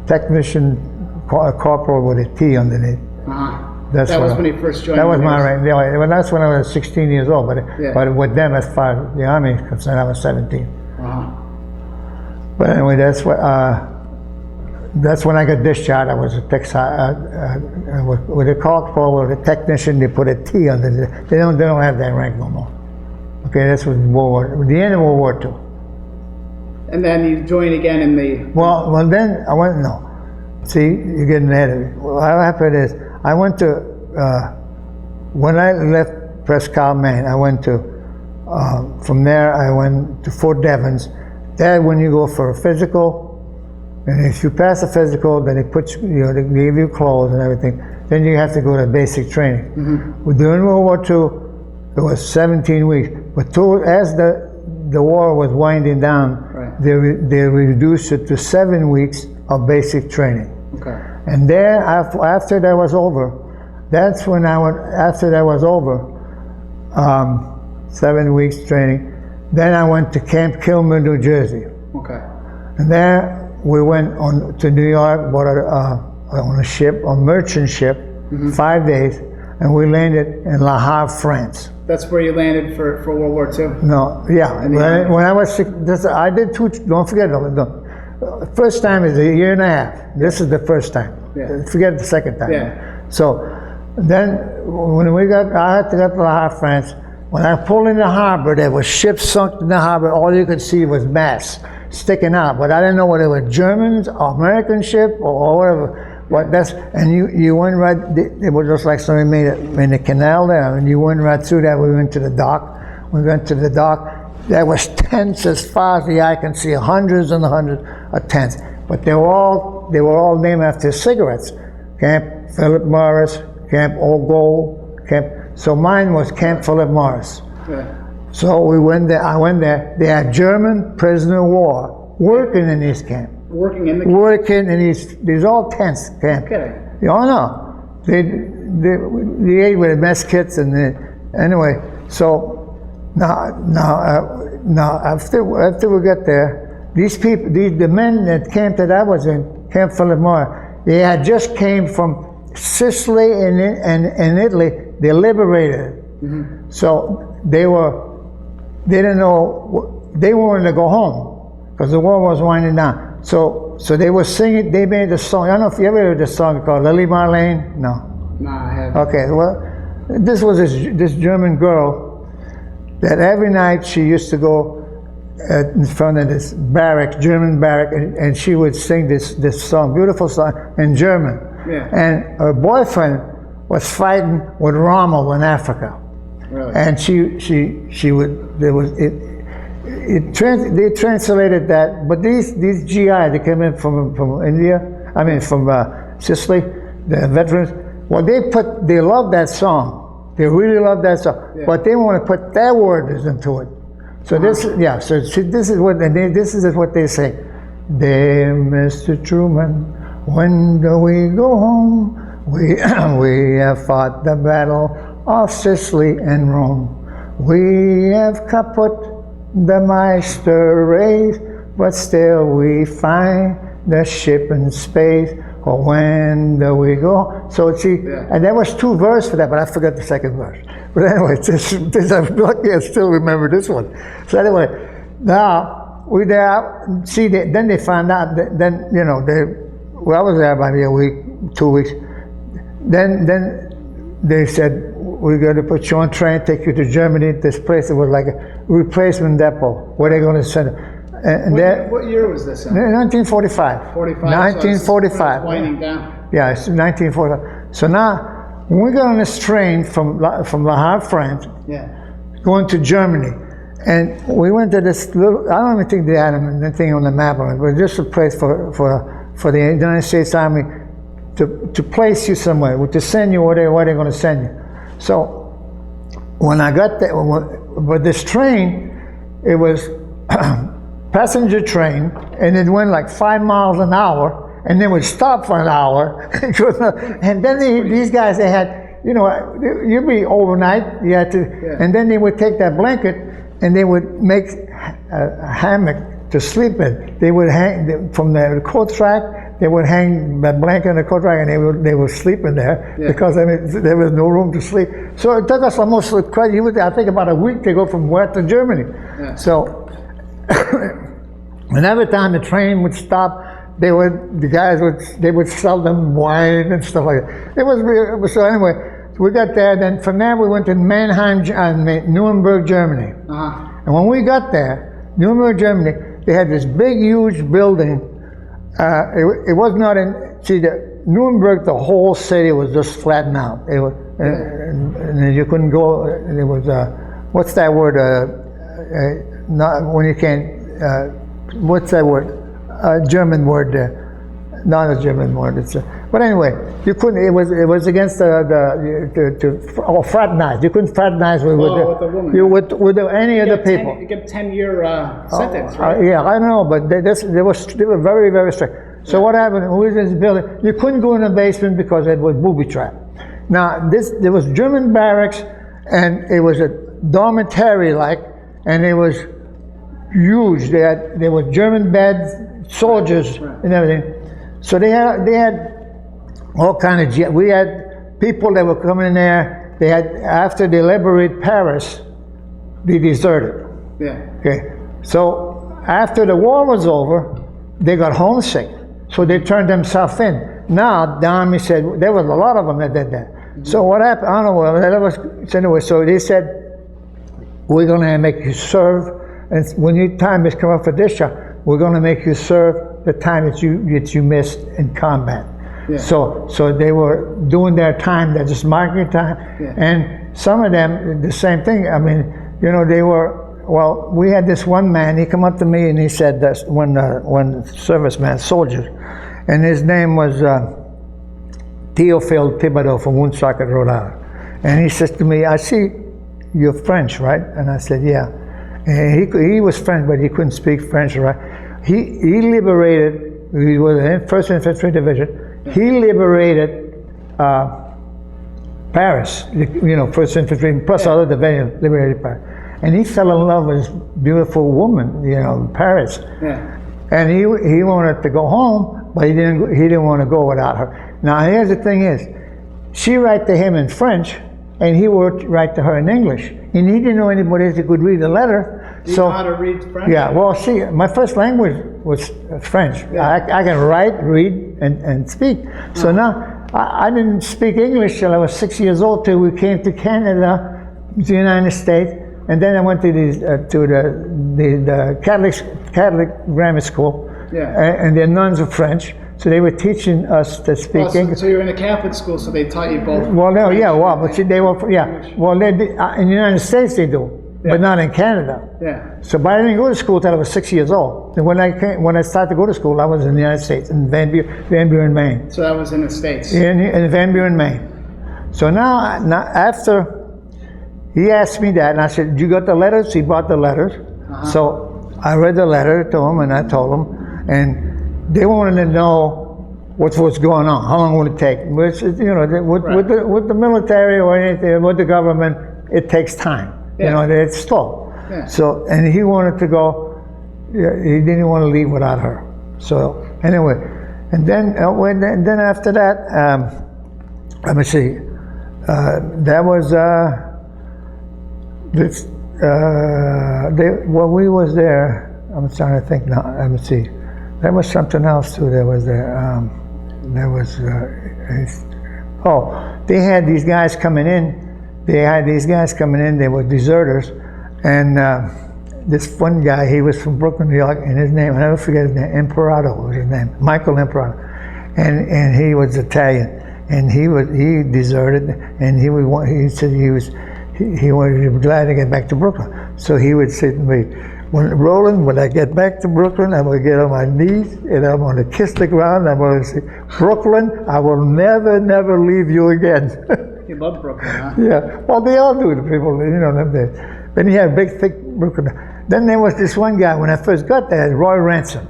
technician corporal with a T underneath. That was when he first joined. That was my rank. Yeah, well, that's when I was 16 years old. But with them, as far as the Army is concerned, I was 17. But anyway, that's when I got discharged. I was a with a corporal, with a technician. They put a T under it. They don't have that rank no more. Okay, that's what the end of World War II. And then you joined again in the... Well, then I went, no. See, you're getting ahead of it. What happened is, I went to, when I left Prescott, Maine, I went to, from there I went to Fort Devens. There, when you go for a physical, and if you pass the physical, then they put they give you clothes and everything. Then you have to go to basic training. During World War II, it was 17 weeks. But as the war was winding down, they reduced it to 7 weeks of basic training. And there, after that was over, that's when after that was over, 7 weeks training, then I went to Camp Kilmer, New Jersey. And there we went on to New York, bought on a ship, a merchant ship, 5 days, and we landed in Le Havre, France. That's where you landed for World War II? No, yeah. When I was 6, I did 2, don't forget, first time is a year and a half. This is the first time. Forget the second time. So then when I had to go to Le Havre, France. When I pulled in the harbor, there was ships sunk in the harbor. All you could see was masts sticking out. But I didn't know whether it was Germans or American ship or whatever. And you went right, it was just like somebody made a canal there, and you went right through that. We went to the dock. We went to the dock. There was tents as far as the eye can see, hundreds and hundreds of tents. But they were all named after cigarettes. Camp Philip Morris, Camp Old Gold, so mine was Camp Philip Morris. So we went there. I went there. They had German prisoner of war working in these camps. Working in the camp? Working in these all tents camp. Oh no, they ate with mess kits and anyway. So now after we got there, these people, the men that camp that I was in, Camp Philip Morris, they had just came from Sicily and Italy. They liberated. So they didn't know, they wanted to go home because the war was winding down. So they were singing, they made a song. I don't know if you ever heard this song called Lily Marlene? No. No, I haven't. Okay, well, this was this German girl that every night she used to go in front of this barrack, German barrack, and she would sing this song, beautiful song in German. And her boyfriend was fighting with Rommel in Africa. And she would, they translated that, but these GI, they came in from India, from Sicily, the veterans, well, they loved that song. They really loved that song, but they want to put their words into it. So this is what they say. Dear Mr. Truman, when do we go home? We have fought the battle of Sicily and Rome. We have kaput the Meister race, but still we find the ship in space. Or when do we go? So see, and there was 2 verses for that, but I forgot the second verse. But anyway, I'm lucky I still remember this one. So anyway, now we there. See, then they found out. I was there maybe a week, 2 weeks. Then they said, we're going to put you on train, take you to Germany. This place, it was like a replacement depot where they're going to send it. And what year was this in? 1945. 1945. So it's winding down. Yeah, it's 1945. So now, when we got on this train from Le Havre, France, going to Germany, and we went to this little, I don't even think they had anything on the map on it, but just a place for the United States Army to place you somewhere, to send you where they're going to send you. So when I got there, but this train, it was passenger train, and it went like 5 miles an hour, and then would stop for an hour. And then these guys, they had, you'd be overnight, you had to, and then they would take that blanket and they would make a hammock to sleep in. They would hang from the coat track, they would hang that blanket on the coat rack, and they would sleep in there because I mean there was no room to sleep. So it took us almost I think about a week to go from west to Germany. Yeah. So and every time the train would stop, the guys would sell them wine and stuff like that. It was so anyway. We got there. Then from there we went to Mannheim, Nuremberg, Germany. And when we got there, Nuremberg, Germany, they had this big, huge building. It was not in. See, Nuremberg, the whole city was just flattened out. It was, and you couldn't go. It was what's that word? Not when you can't. What's that word? German word. Not a German word. It's but anyway, you couldn't. It was against to fraternize. You couldn't fraternize with the woman. With any other people. You get 10-year sentence, right? Yeah, I don't know, but they were very, very strict. So what happened? We was in this building. You couldn't go in the basement because it was booby trap. Now there was German barracks, and it was a dormitory like, and it was huge. There were German beds, soldiers, and everything. So they had all kind of. We had people that were coming in there. They had after they liberated Paris, they deserted. Yeah. Okay. So after the war was over, they got homesick. So they turned themselves in. Now the army said there was a lot of them that did that. So what happened? I don't know. That was anyway. So they said we're going to make you serve, and when your time is come up for discharge, we're going to make you serve the time that you missed in combat. Yeah. So they were doing their time, they're just marking time. Yeah. And some of them, the same thing. I mean, you know, they were, well, we had this one man, he come up to me and he said, that's one serviceman, soldier, and his name was Theophile Thibodeau from Woonsocket, Rhode Island. And he says to me, I see you're French, right? And I said, yeah. And he was French, but he couldn't speak French, right? He liberated, he was in 1st Infantry Division, he liberated Paris, you know, 1st Infantry, plus other divisions liberated Paris. And he fell in love with this beautiful woman, you know, Paris. Yeah. And he wanted to go home, but he didn't want to go without her. Now here's the thing is, she wrote to him in French, and he would write to her in English. And he didn't know anybody that could read the letter. Do you know how to read French? Yeah, well, see, my first language was French. Yeah. I can write, read, and speak. So now, I didn't speak English till I was 6 years old, till we came to Canada, the United States, and then I went to the Catholic grammar school, and the nuns were French, so they were teaching us to speak English. So you were in a Catholic school, so they taught you both. Well, no, yeah, well, but see, they were, yeah, well, in the United States they do. Yeah. But not in Canada. Yeah. So, but I didn't go to school till I was 6 years old. And when I started to go to school, I was in the United States, in Van Buren, Maine. So that was in the States. In Van Buren, Maine. So now after he asked me that, and I said, "You got the letters?" He brought the letters. So I read the letter to him, and I told him, and they wanted to know what was going on, how long would it take? Which, you know, with the military or anything, with the government, it takes time. You know, it's slow. Yeah. So, and he wanted to go, he didn't want to leave without her. So, anyway, and then after that, let me see, that was, when we was there, I'm trying to think now, let me see, there was something else too that was there. There was, they had these guys coming in. They were deserters, and this one guy, he was from Brooklyn, New York, and his name, I never forget his name, Imperato was his name, Michael Imperato, and he was Italian, and he deserted, and he said he was glad to get back to Brooklyn. So he would say to me, Roland, when I get back to Brooklyn, I'm going to get on my knees, and I'm going to kiss the ground, I'm going to say, Brooklyn, I will never, never leave you again. You love Brooklyn, huh? Yeah, well, they all do, the people, you know, them days. Then he had a big, thick Brooklyn. Then there was this one guy, when I first got there, Roy Ransom.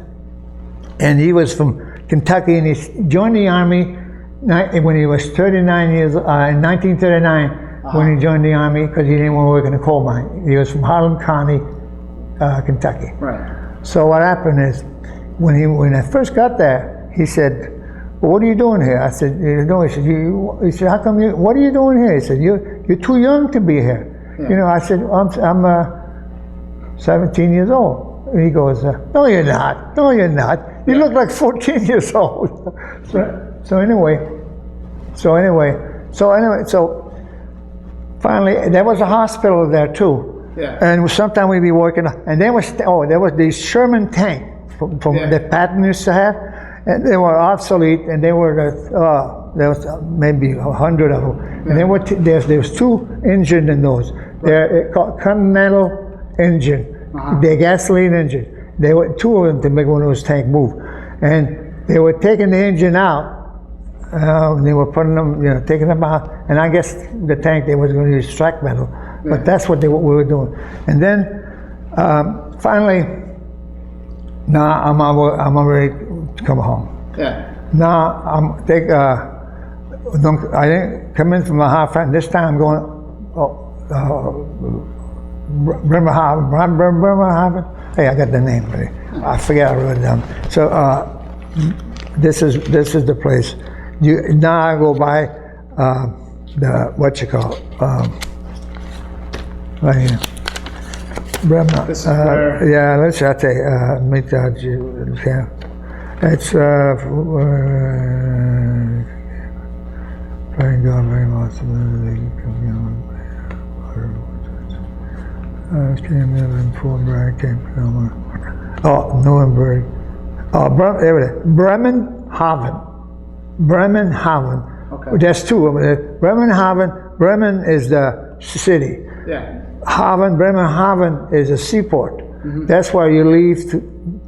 And he was from Kentucky, and he joined the Army when he was 39 years, in 1939, when he joined the Army, because he didn't want to work in a coal mine. He was from Harlan County, Kentucky. Right. So what happened is, when I first got there, he said, well, what are you doing here? I said, you know, he said, how come you, what are you doing here? He said, you're too young to be here. Yeah. You know, I said, I'm 17 years old. And he goes, no, you're not. No, you're not. You look like 14 years old. So anyway, finally, there was a hospital there too. Yeah. And sometime we'd be working, and there was these Sherman tank from the Patton used to have, and they were obsolete, and they were there was maybe 100 of them, and they were there was 2 engines in those. They're called Continental engine, the gasoline engine. They were 2 of them to make one of those tanks move, and they were taking the engine out. They were putting them, you know, taking them out, and I guess the tank they was going to use scrap metal, but that's what we were doing. And then finally, now I'm ready to come home. Yeah. Now I didn't come in from a half front. This time I'm going Bremerhaven. Hey, I got the name ready. I forget I wrote it down. So this is the place. Now I go by the what you call right here. Bremer. This is where... Yeah, let's tell you. Make that you can. It's thank God very much. Came in Fort Bragg, came from Nuremberg. Bremerhaven. Okay. There's 2 of them. Bremerhaven. Bremen is the city. Yeah. Bremerhaven is a seaport. Mm-hmm. That's why you leave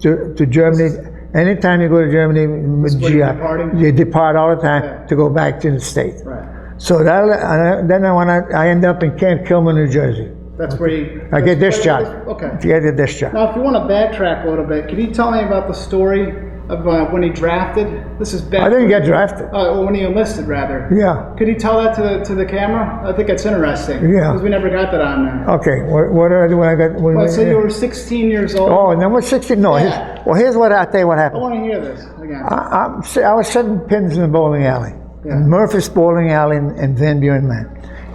to Germany. Anytime you go to Germany with GI, you depart all the time to go back to the States. Right. So then I end up in Camp Kilman, New Jersey. That's where you... I get discharged. Okay. To get the discharge. Now, if you want to backtrack a little bit, can you tell me about the story of when he drafted? This is back... I didn't get drafted. When he enlisted, rather. Yeah. Could you tell that to the camera? I think it's interesting. Yeah. Because we never got that on there. Okay. What did I do when I got... So you were 16 years old? Oh, and then was 16? No. Yeah. Here's what I'll tell you what I happened. want to hear this again. I was setting pins in the bowling alley. Yeah. In Murphy's Bowling Alley in Van Buren, man.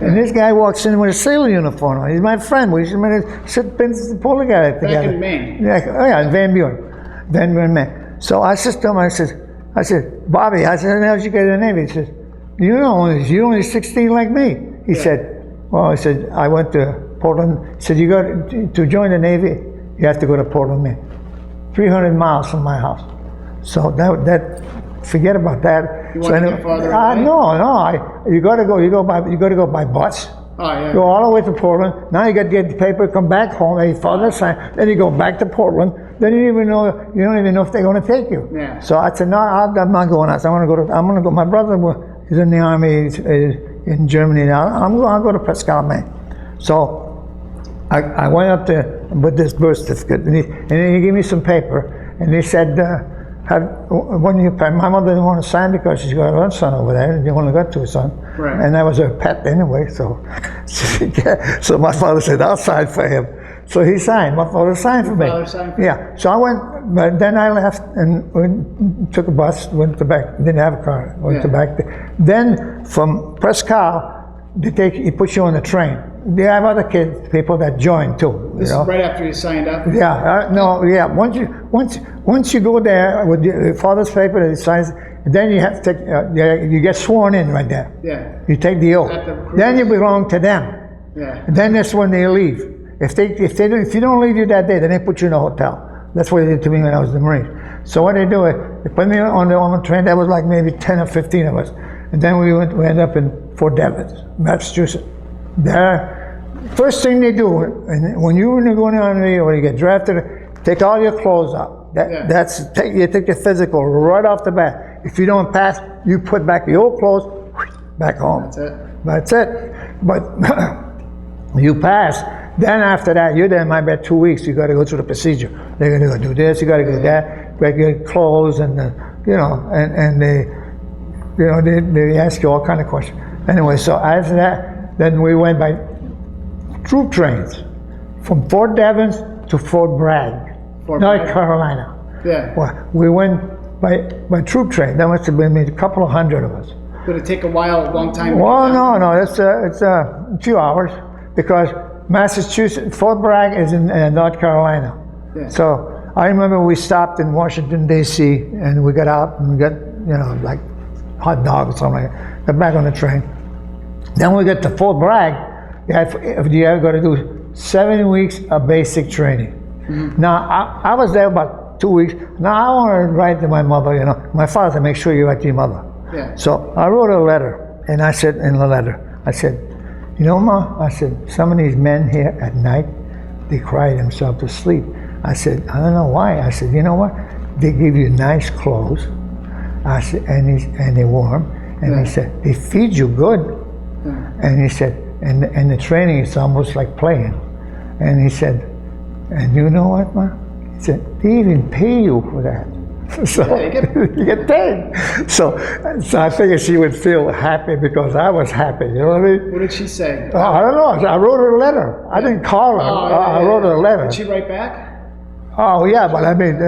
And this guy walks in with a sailor uniform on. He's my friend. We used to sit pins in the bowling alley together. Back in Maine? Yeah, in Van Buren, Maine. So I said to him, I said, Bobby, I said, how did you get in the Navy? He says, you're only 16 like me. He said, well, he said, I went to Portland. He said, you got to join the Navy, you have to go to Portland, Maine. 300 miles from my house. So that forget about that. You want to get farther away? No. You got to go by bus. Oh, yeah. Go all the way to Portland. Now you got to get the paper, come back home. Hey, father sign. Then you go back to Portland. Then you don't even know if they're going to take you. Yeah. So I said, no, I'm not going out. I'm going to go. My brother is in the army in Germany now. I'll go to Prescott, Maine. So I went up there with this birth certificate, and he gave me some paper, and he said, my mother didn't want to sign because she's got her son over there, and didn't want to go to her son. Right. And that was her pet anyway, so so my father said, I'll sign for him. So he signed. My father signed for me. Father signed for Yeah. So I went, but then I left and took a bus, went to back, didn't have a car, went to back. Then from Prescott, he puts you on the train. They have other people that join too. This is right after you signed up? Yeah, once you go there with your father's paper that he signs, then you have to take, you get sworn in right there. Yeah. You take the oath. Then you belong to them. Yeah. And then that's when they leave. If you don't leave you that day, then they put you in a hotel. That's what they did to me when I was in the Marines. So what they do is they put me on the train. That was like maybe 10 or 15 of us, and then we ended up in Fort Devens, Massachusetts. There, first thing they do when you're going on or you get drafted, take all your clothes out. You take the physical right off the bat. If you don't pass, you put back the old clothes, back home. That's it. But you pass. Then after that, you're there might be 2 weeks. You got to go through the procedure. They're going to go do this. You got to do that. Get your clothes and and they ask you all kind of questions. Anyway, so after that, then we went by troop trains from Fort Devens to Fort Bragg, North Carolina. Yeah. Well, we went by troop train. There must have been maybe a couple of hundred of us. Would it take a while, a long time? Well, no, it's a few hours because Massachusetts, Fort Bragg is in North Carolina. Yeah. So I remember we stopped in Washington D.C. and we got out and we got like hot dogs or something like that. Got back on the train. Then we got to Fort Bragg. You had got to do 7 weeks of basic training. Mm-hmm. Now I was there about 2 weeks. Now I want to write to my mother. My father said, make sure you write to your mother. Yeah. So I wrote a letter, and I said in the letter, I said, Ma, I said, some of these men here at night, they cry themselves to sleep. I said, I don't know why. I said, you know what? They give you nice clothes. I said, and they're warm. And he said, they feed you good. And he said, and the training is almost like playing. And he said, and you know what, Ma? He said, they even pay you for that. So you get paid. So I figured she would feel happy because I was happy. You know what I mean? What did she say? I don't know. I wrote her a letter. I didn't call her. I wrote her a letter. Did she write back? Oh yeah, but I mean,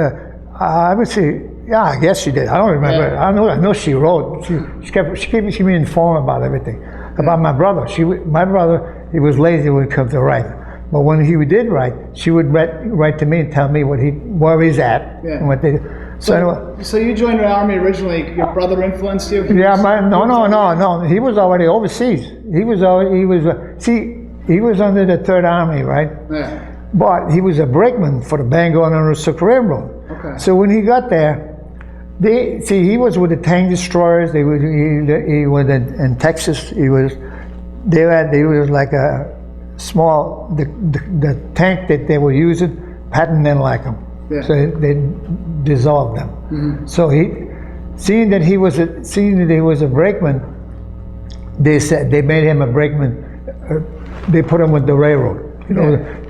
I would see. Yeah, I guess she did. I don't remember. Yeah. I know she wrote. She kept me informed about everything. About my brother. My brother, he was lazy when it comes to write. But when he did write, she would write to me and tell me where he's at and what they do. So you joined the Army originally. Your brother influenced you? No. He was already overseas. He was under the Third Army, right? Yeah. But he was a brakeman for the Bangor and Aroostook Railroad. Okay. So when he got there, he was with the tank destroyers. He was in Texas. He was like a small the tank that they were using. Patton didn't like him. Yeah. So they dissolved them. Mm-hmm. So seeing that he was a brakeman, they made him a brakeman. They put him with the railroad.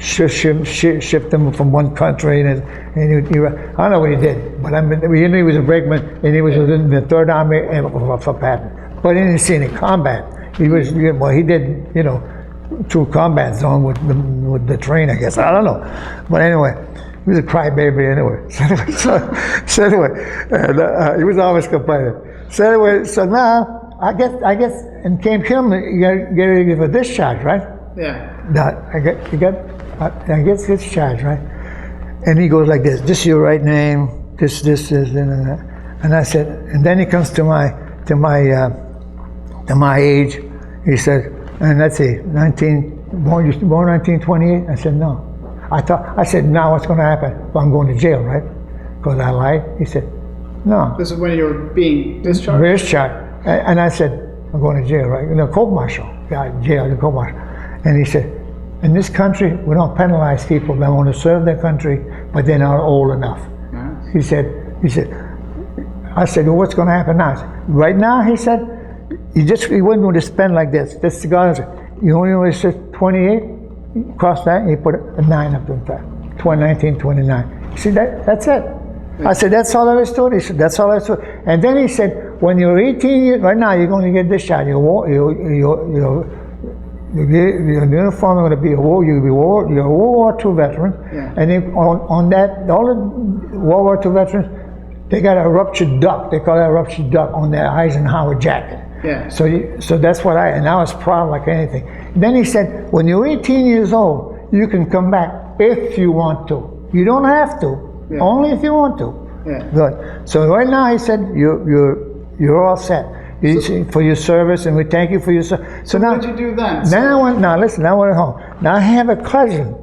Shipped him from one country, and I don't know what he did, but I mean, we knew he was a brakeman, and he was in the Third Army for Patton. But he didn't see any combat. He did through combat zone with the train, I guess. I don't know, but anyway. He was a crybaby anyway. So anyway, he was always complaining. So now I guess, and came him. You got to give a discharge, right? Yeah. Now I guess discharge, right? And he goes like this. This is your right name. This is, and I said, and then he comes to my age. He said, and let's see, born 1928. I said no. I said, now what's going to happen? Well, I'm going to jail, right? Because I lied. He said, no. This is when you were being discharged? Discharged. And I said, I'm going to jail, right? Court-martial. Yeah, jail, the court-martial. And he said, in this country, we don't penalize people that want to serve their country, but they're not old enough. Nice. He said, I said, well, what's going to happen now? Right now, he said, he wasn't going to spend like this. This guy said, you only said 28? Cross that, and he put a 9 up to that. 1929. See, that's it. I said, that's all there is to it. He said, that's all there is to it. And then he said, when you're 18 years, right now, you're going to get discharged. Your uniform is going to be you're a World War II veteran. Yeah. And then on that, all the World War II veterans, they got a ruptured duck. They call that a ruptured duck on their Eisenhower jacket. Yeah. So that's what and I was proud like anything. Then he said, when you're 18 years old, you can come back if you want to. You don't have to, only if you want to. Yeah. Good. So right now he said, you're all set for your service, and we thank you for your service. So now, what did you do then? Then I went home. Now I have a cousin.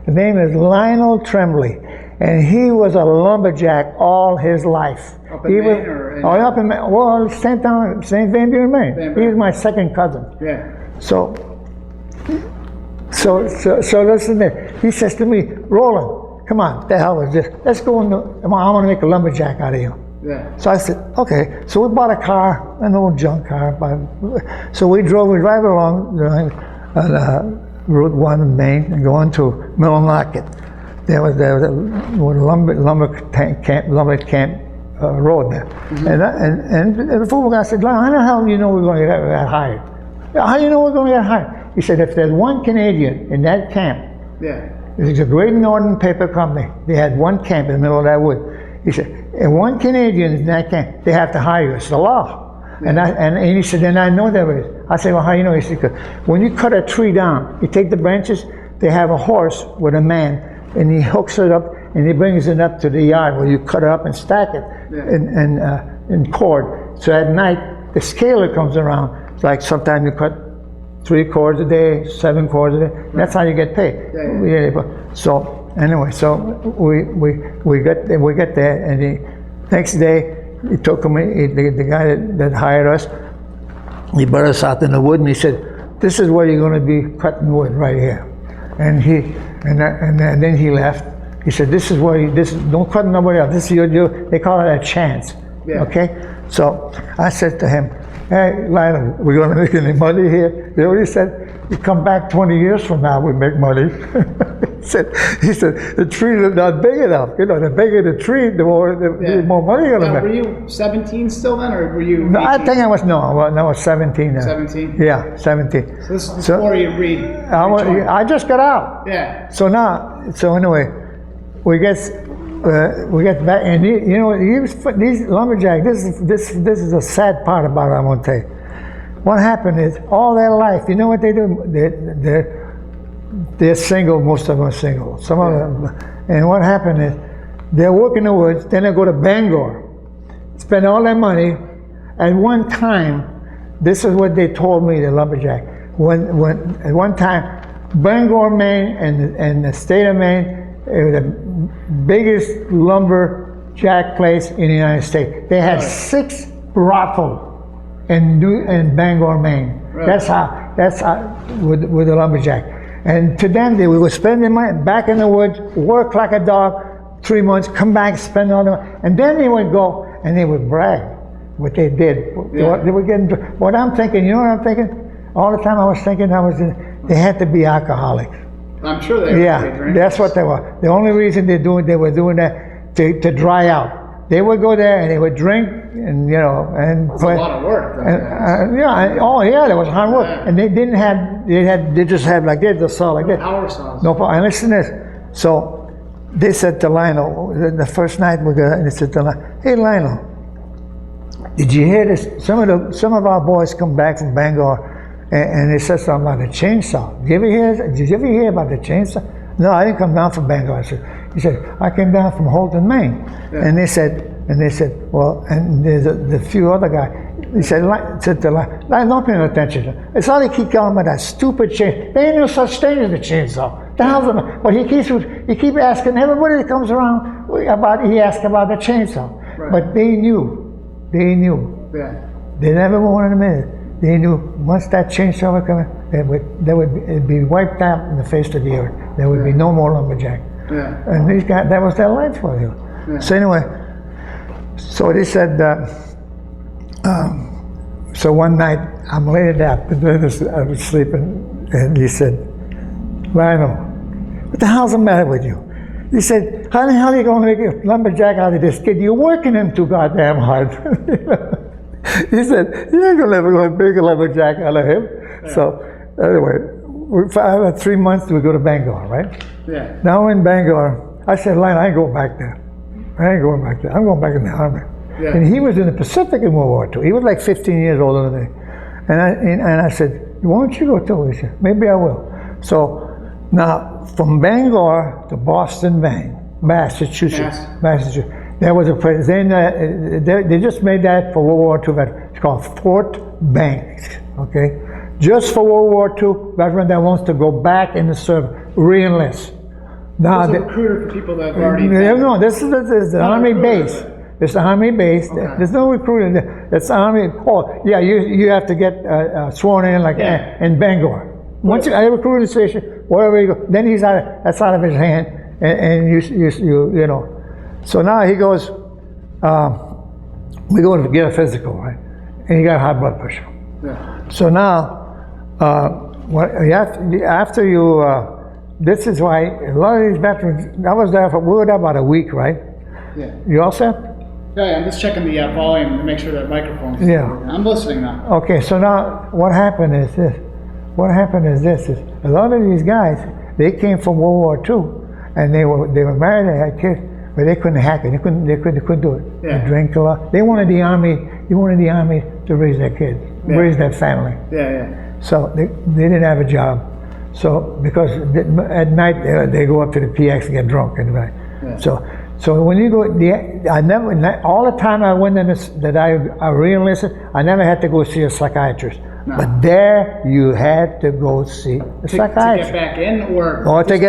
His name is Lionel Tremblay, and he was a lumberjack all his life. Up in Maine or up in Maine. Well, St. Van Buren, Maine. He's my second cousin. Yeah. So listen there. He says to me, Roland, come on, the hell is this? Let's go I want to make a lumberjack out of you. Yeah. So I said, okay. So we bought a car, an old junk car. So we drive along Route 1 in Maine and go on to Millinocket. There was a lumber camp road there. Mm-hmm. And the fool guy said, how the hell do you know we're going to get hired? How do you know we're going to get hired? He said, if there's one Canadian in that camp, it's a Great Northern Paper Company. They had one camp in the middle of that wood. He said, and one Canadian, they have to hire you. It's the law. And he said, and I know that way. I said, well, how you know? He said, 'cause when you cut a tree down, you take the branches, they have a horse with a man, and he hooks it up, and he brings it up to the yard where you cut it up and stack it in cord. So at night, the scaler comes around. It's like sometimes you cut 3 cords a day, 7 cords a day. That's how you get paid. So anyway, so we get there, and the next day he took me. The guy that hired us, he brought us out in the wood, and he said, "This is where you're going to be cutting wood right here." And then he left. He said, "This is where don't cut nobody else. This is your they call it a chance." Okay. So I said to him, "Hey, Lionel, we're going to make any money here?" You know what he said? "You come back 20 years from now, we make money." he said, "The trees are not big enough. You know, the bigger the tree, the more money you're going to make." Were you 17 still then, or were you 18? No, I think I was 17 then. 17? Yeah, 17. So this is before you I just got out. Yeah. So anyway, we get back, and you know, these lumberjacks. This is a sad part about it. I'm gonna tell you. What happened is all their life. You know what they do? They're single. Most of them are single. Some of them. And what happened is they work in the woods. Then they go to Bangor, spend all their money. At one time, this is what they told me. The lumberjack. When at one time, Bangor, Maine, and the state of Maine. It was the biggest lumberjack place in the United States. They had 6 brothels in Bangor, Maine. Right. That's how with the lumberjack. And to them, they would spend their money back in the woods, work like a dog, 3 months, come back, spend all the money, and then they would go and they would brag what they did. They were getting. What I'm thinking, you know what I'm thinking? All the time I was thinking, they had to be alcoholics. I'm sure they were. Yeah, that's what they were. The only reason they were doing that to dry out. They would go there and they would drink and That's a lot of work. There was hard work, and they didn't have. They just had like this, the saw like this. Power saws. No, and listen to this. So they said to Lionel the first night we got, and they said to Lionel, "Hey Lionel, did you hear this? Some of our boys come back from Bangor." And they said something about the chainsaw. Did you ever hear about the chainsaw? No, I didn't come down from Bangor. He said, I came down from Holton, Maine. Yeah. And they said, well, and there's a few other guys. He said to Lionel, don't pay no attention. It's all they keep calling about that stupid chainsaw. There ain't no such thing as a chainsaw. The hell's it? But he keep asking everybody that comes around he asks about the chainsaw. Right. But they knew. Yeah. They never wanted a minute. They knew once that chainsaw would come in, it'd be wiped out in the face of the earth. There would be no more lumberjack. Yeah. And these guys, that was their life for you. Yeah. So anyway, so they said, so one night I'm laying down, I was sleeping, and he said, Lionel, what the hell's the matter with you? He said, how the hell are you going to make a lumberjack out of this kid? You're working him too goddamn hard. He said, you ain't never going to make a lumberjack out of him. Yeah. So anyway, for 3 months we go to Bangor, right? Yeah. Now in Bangor, I said, Lionel, I ain't going back there. I ain't going back there. I'm going back in the army. Yeah. And he was in the Pacific in World War II. He was like 15 years older than me. And I said, why don't you go too? He said, maybe I will. So now from Bangor to Boston, Maine, Massachusetts. There was a place, they just made that for World War II veterans. It's called Fort Banks, okay? Just for World War II veteran that wants to go back in the service, re-enlist. Now, it's a recruiter for people that have already... No, this is the Army base. It's the Army base. Okay. There's no recruiting. It's Army. Oh, yeah, you have to get sworn in like in Bangor. Once you at a recruiting station, wherever you go, then that's out of his hand, and you know. So now he goes, we go to get a physical, right? And he got high blood pressure. Yeah. So now, after you, this is why a lot of these veterans, we were there about a week, right? Yeah. You all set? Yeah, I'm just checking the volume to make sure that microphone's... Yeah. I'm listening now. Okay, so now what happened is this. A lot of these guys, they came from World War II, and they were married, they had kids. but they couldn't hack it. They couldn't do it. Yeah. They drank a lot. They wanted the army. They wanted the army to raise their kids, raise their family. Yeah. So they didn't have a job. So because at night they go up to the PX and get drunk and right. Yeah. So when you go, I never, all the time I went in this, that I re-enlisted, I never had to go see a psychiatrist. No. But there you had to go see a psychiatrist. To get back in, or to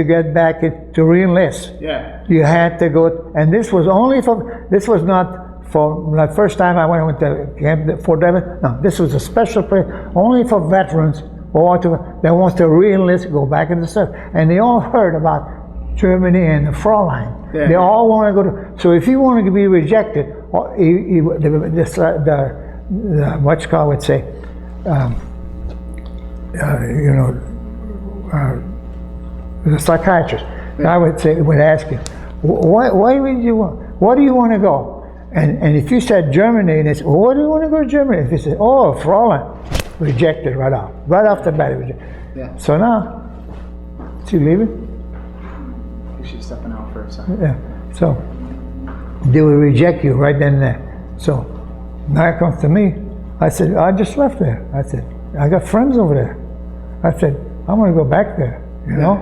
get back in, to re-enlist. Yeah. You had to go, and this was not for the first time I went to Camp Fort Devon. No, this was a special place only for veterans that wants to re-enlist, go back into the service, and they all heard about Germany and the Fraulein. Yeah. They all want to go to. So if you wanted to be rejected, what you call would say, the psychiatrist. Yeah. I would ask you, why would you want? What do you want to go? And if you said Germany, they said, well, what do you want to go to Germany? If you said, oh, Fraulein, rejected right off the bat. Yeah. So now, is he leaving? She's stepping out for a second. Yeah. So they will reject you right then and there. So now it comes to me. I said, I just left there. I said, I got friends over there. I said, I want to go back there. You know?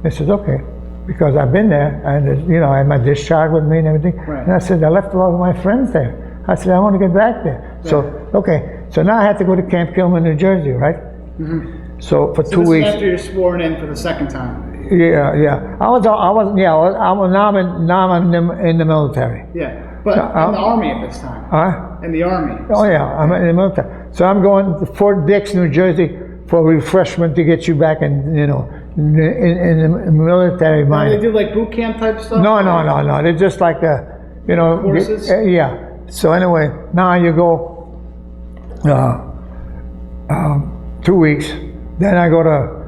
They said, okay, because I've been there, and I had my discharge with me and everything. Right. And I said, I left a lot of my friends there. I said, I want to get back there. Yeah. So okay. So now I had to go to Camp Kilman, New Jersey, right? Mm-hmm. So for 2 this weeks. Is after you're sworn in for the second time. Yeah. Now I'm in the military. Yeah, but in the army at this time. Huh? In the army. Oh yeah, I'm in the military. So I'm going to Fort Dix, New Jersey, for refreshment to get you back in in the military Now mind. they do like boot camp type stuff. No. They're just like Courses? Yeah. So anyway, now you go 2 weeks. Then I go to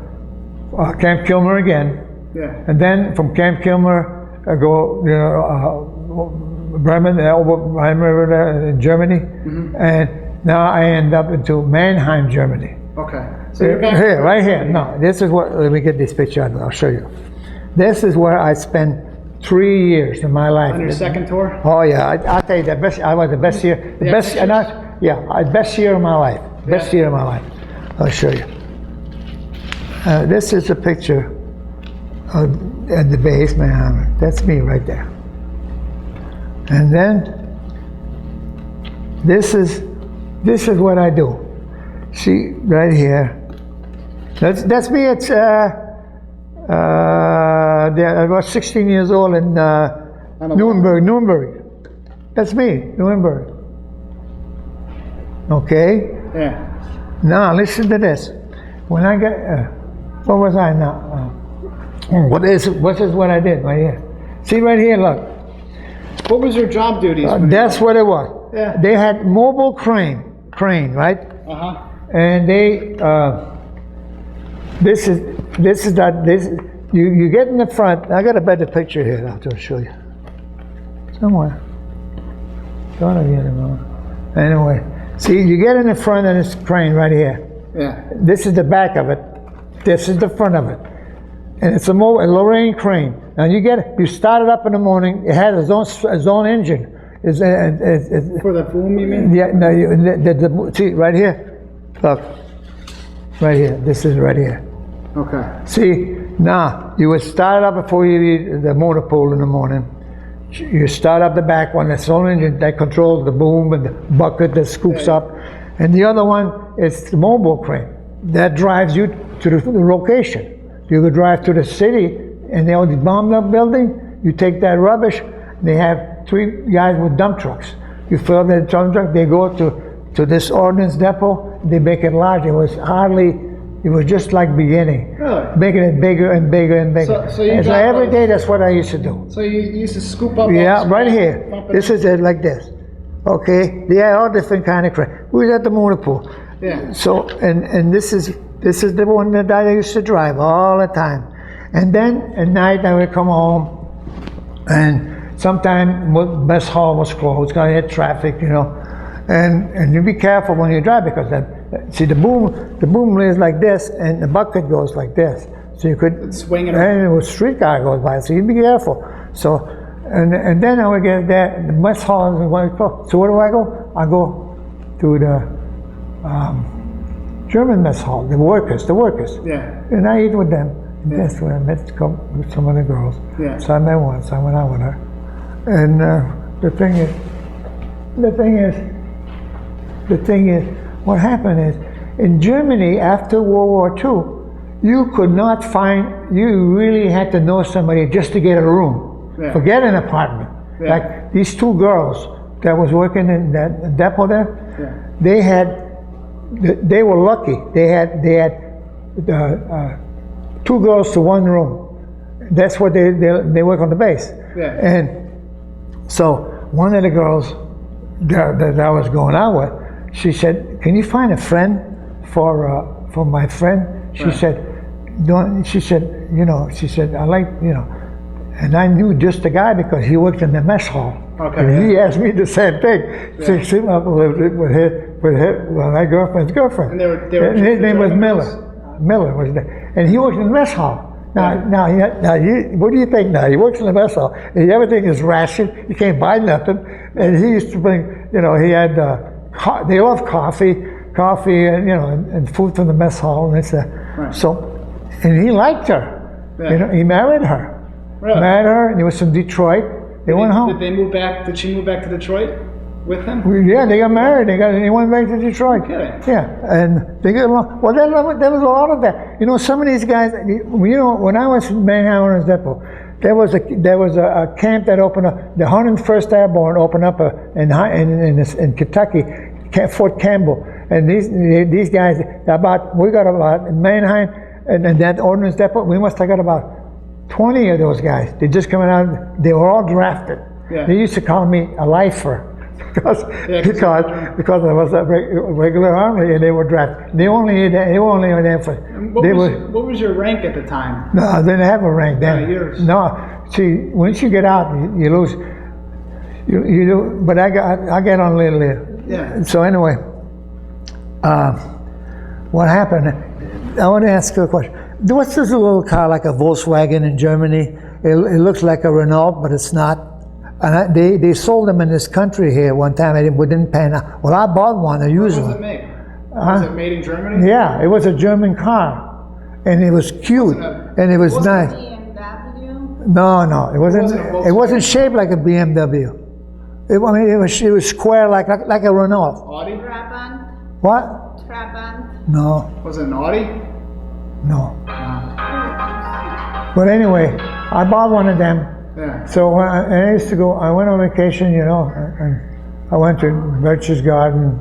Camp Kilmer again. Yeah. And then from Camp Kilmer, I go, Bremen, Rhine River there in Germany, and now I end up into Mannheim, Germany. Okay. So you're back Here, right here. No, this is what. Let me get this picture out. I'll show you. This is where I spent 3 years in my life. On your second tour. Oh yeah, I'll tell you the best. I was the best year. The best, best year of my life. Best year of my life. I'll show you. This is a picture at the base, man. That's me right there. And then this is what I do. See right here. That's me. It's I was 16 years old in Nuremberg. That's me, Nuremberg. Okay. Yeah. Now listen to this. When I got, what was I now? What is what I did right here? See right here, look. What was your job duties? That's what it was. Yeah. They had mobile crane, right? Uh-huh. And they, you get in the front. I got a better picture here. I'll just show you. Somewhere. Thought I get it wrong. Anyway, see, you get in the front of this crane right here. Yeah. This is the back of it. This is the front of it. And it's a Lorraine crane. Now you start it up in the morning. It has its own engine. For the boom, you mean? Yeah. No, see right here. Look. Right here. This is right here. Okay. See, now you would start it up before you leave the motor pool in the morning. You start up the back one. That's the own engine that controls the boom and the bucket that scoops up. And the other one is the mobile crane that drives you to the location. You could drive to the city, and they already bombed up building. You take that rubbish. They have 3 guys with dump trucks. You fill the dump truck. They go to this ordnance depot. They make it large. It was just like beginning, Really? making it bigger and bigger and bigger. So you and so got every those- day, that's what I used to do. So you used to scoop up. Yeah, all right this here. crap, dump it This in? is it, like this. Okay, they had all different kind of crap. We was at the motor pool. Yeah. So and this is the one that I used to drive all the time. And then at night I would come home, and sometime mess hall was closed. Got to hit traffic, and you be careful when you drive, because the boom lays like this, and the bucket goes like this. So you could Swing it and a streetcar goes by, so you be careful. So, and then I would get there. The mess hall is what it's called. So where do I go? I go to the German mess hall. The workers. Yeah. And I eat with them. And that's where I met some of the girls. Yeah. So I met one. So I went out with her. And the thing is, what happened is, in Germany after World War II, you could not find, you really had to know somebody just to get a room. Yeah. Forget an apartment. Yeah. Like these two girls that was working in that depot there, they were lucky. They had two girls to one room. That's what they work on the base. Yeah. And so one of the girls that I was going out with, she said, "Can you find a friend for my friend?" She said, "Don't." She said, She said, "I like, And I knew just the guy because he worked in the mess hall. Okay. And he asked me the same thing. So he said, my girlfriend's girlfriend. And they were And his name was German Miller. girls? Miller was there, and he worked in the mess hall. Now, what do you think now? He works in the mess hall, and everything is rationed. You can't buy nothing. And he used to bring, he had, they love coffee, and and food from the mess hall, and it's so, and he liked her. Yeah. He married her. Really? Married her, and he was from Detroit. They went home. Did they move back? Did she move back to Detroit with him? Yeah, they got married. They went back to Detroit. Kidding. Yeah, and they got along. Well, there was a lot of that. Some of these guys. When I was in Manhattan Depot, there was a camp that opened up. The 101st Airborne opened up in Kentucky, Fort Campbell, and these guys we got about in Manheim and that Ordnance Depot. We must have got about 20 of those guys. They just coming out. They were all drafted. Yeah. They used to call me a lifer. Because I was a regular army and they were drafted. They were only there for. What was your rank at the time? No, I didn't have a rank then. Yours. No, see, once you get out, you lose. You do, but I get on later. Yeah. So anyway, what happened? I want to ask you a question. What's this little car like a Volkswagen in Germany? It looks like a Renault, but it's not. And they sold them in this country here one time, and it didn't pan out. Well, I bought one, a used one. What was it made? Was it made in Germany? Yeah, it was a German car, and it was cute, and it was nice. BMW? No, it wasn't. It wasn't shaped like a BMW. It was square like a Renault. Audi? Trabant? What? Trabant? No, Was it an Audi? no. But anyway, I bought one of them. Yeah. So when I used to go, I went on vacation, and I went to Berchtesgaden,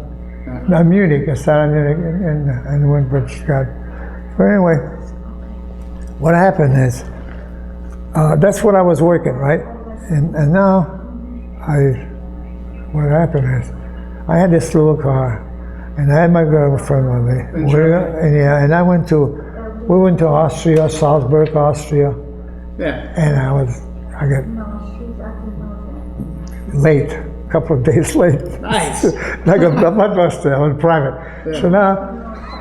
Munich. I started in Munich and went to Berchtesgaden. But anyway, what happened is, that's what I was working, right? And now, what happened is, I had this little car, and I had my girlfriend with me. And we went to Austria, Salzburg, Austria. Yeah. And I got late, a couple of days late. Nice. Like a blood buster, I was private. Yeah. So now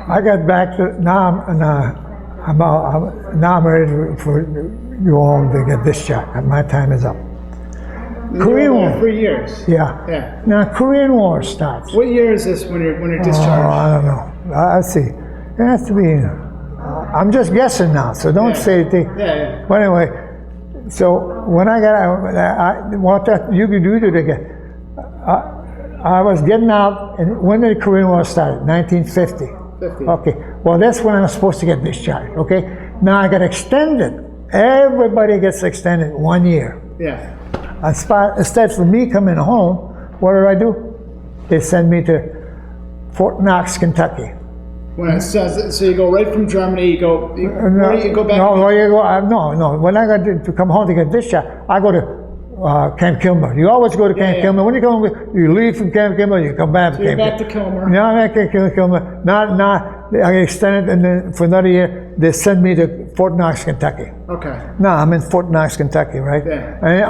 I got back to, now I'm ready to go home to get discharged. My time is up. Korean War. 3 years. Yeah. Yeah. Now Korean War starts. What year is this when you're discharged? I don't know. I see. It has to be. I'm just guessing now, so don't say anything. Yeah. But anyway. So when I got out, what you could do to get, I was getting out, and when did the Korean War start? 1950. 50. Okay. Well, that's when I was supposed to get discharged. Okay. Now I got extended. Everybody gets extended 1 year. Yeah. Instead of me coming home, what do? They send me to Fort Knox, Kentucky. When it says, so you go right from Germany, you go back. No. When I got to come home to get discharged, I go to Camp Kilmer. You always go to Camp Kilmer. When you come, you leave from Camp Kilmer, you come back. So you're back to Kilmer. Yeah, I'm back to Kilmer. Now I extended, and then for another year, they send me to Fort Knox, Kentucky. Okay. No, I'm in Fort Knox, Kentucky, right? Yeah. And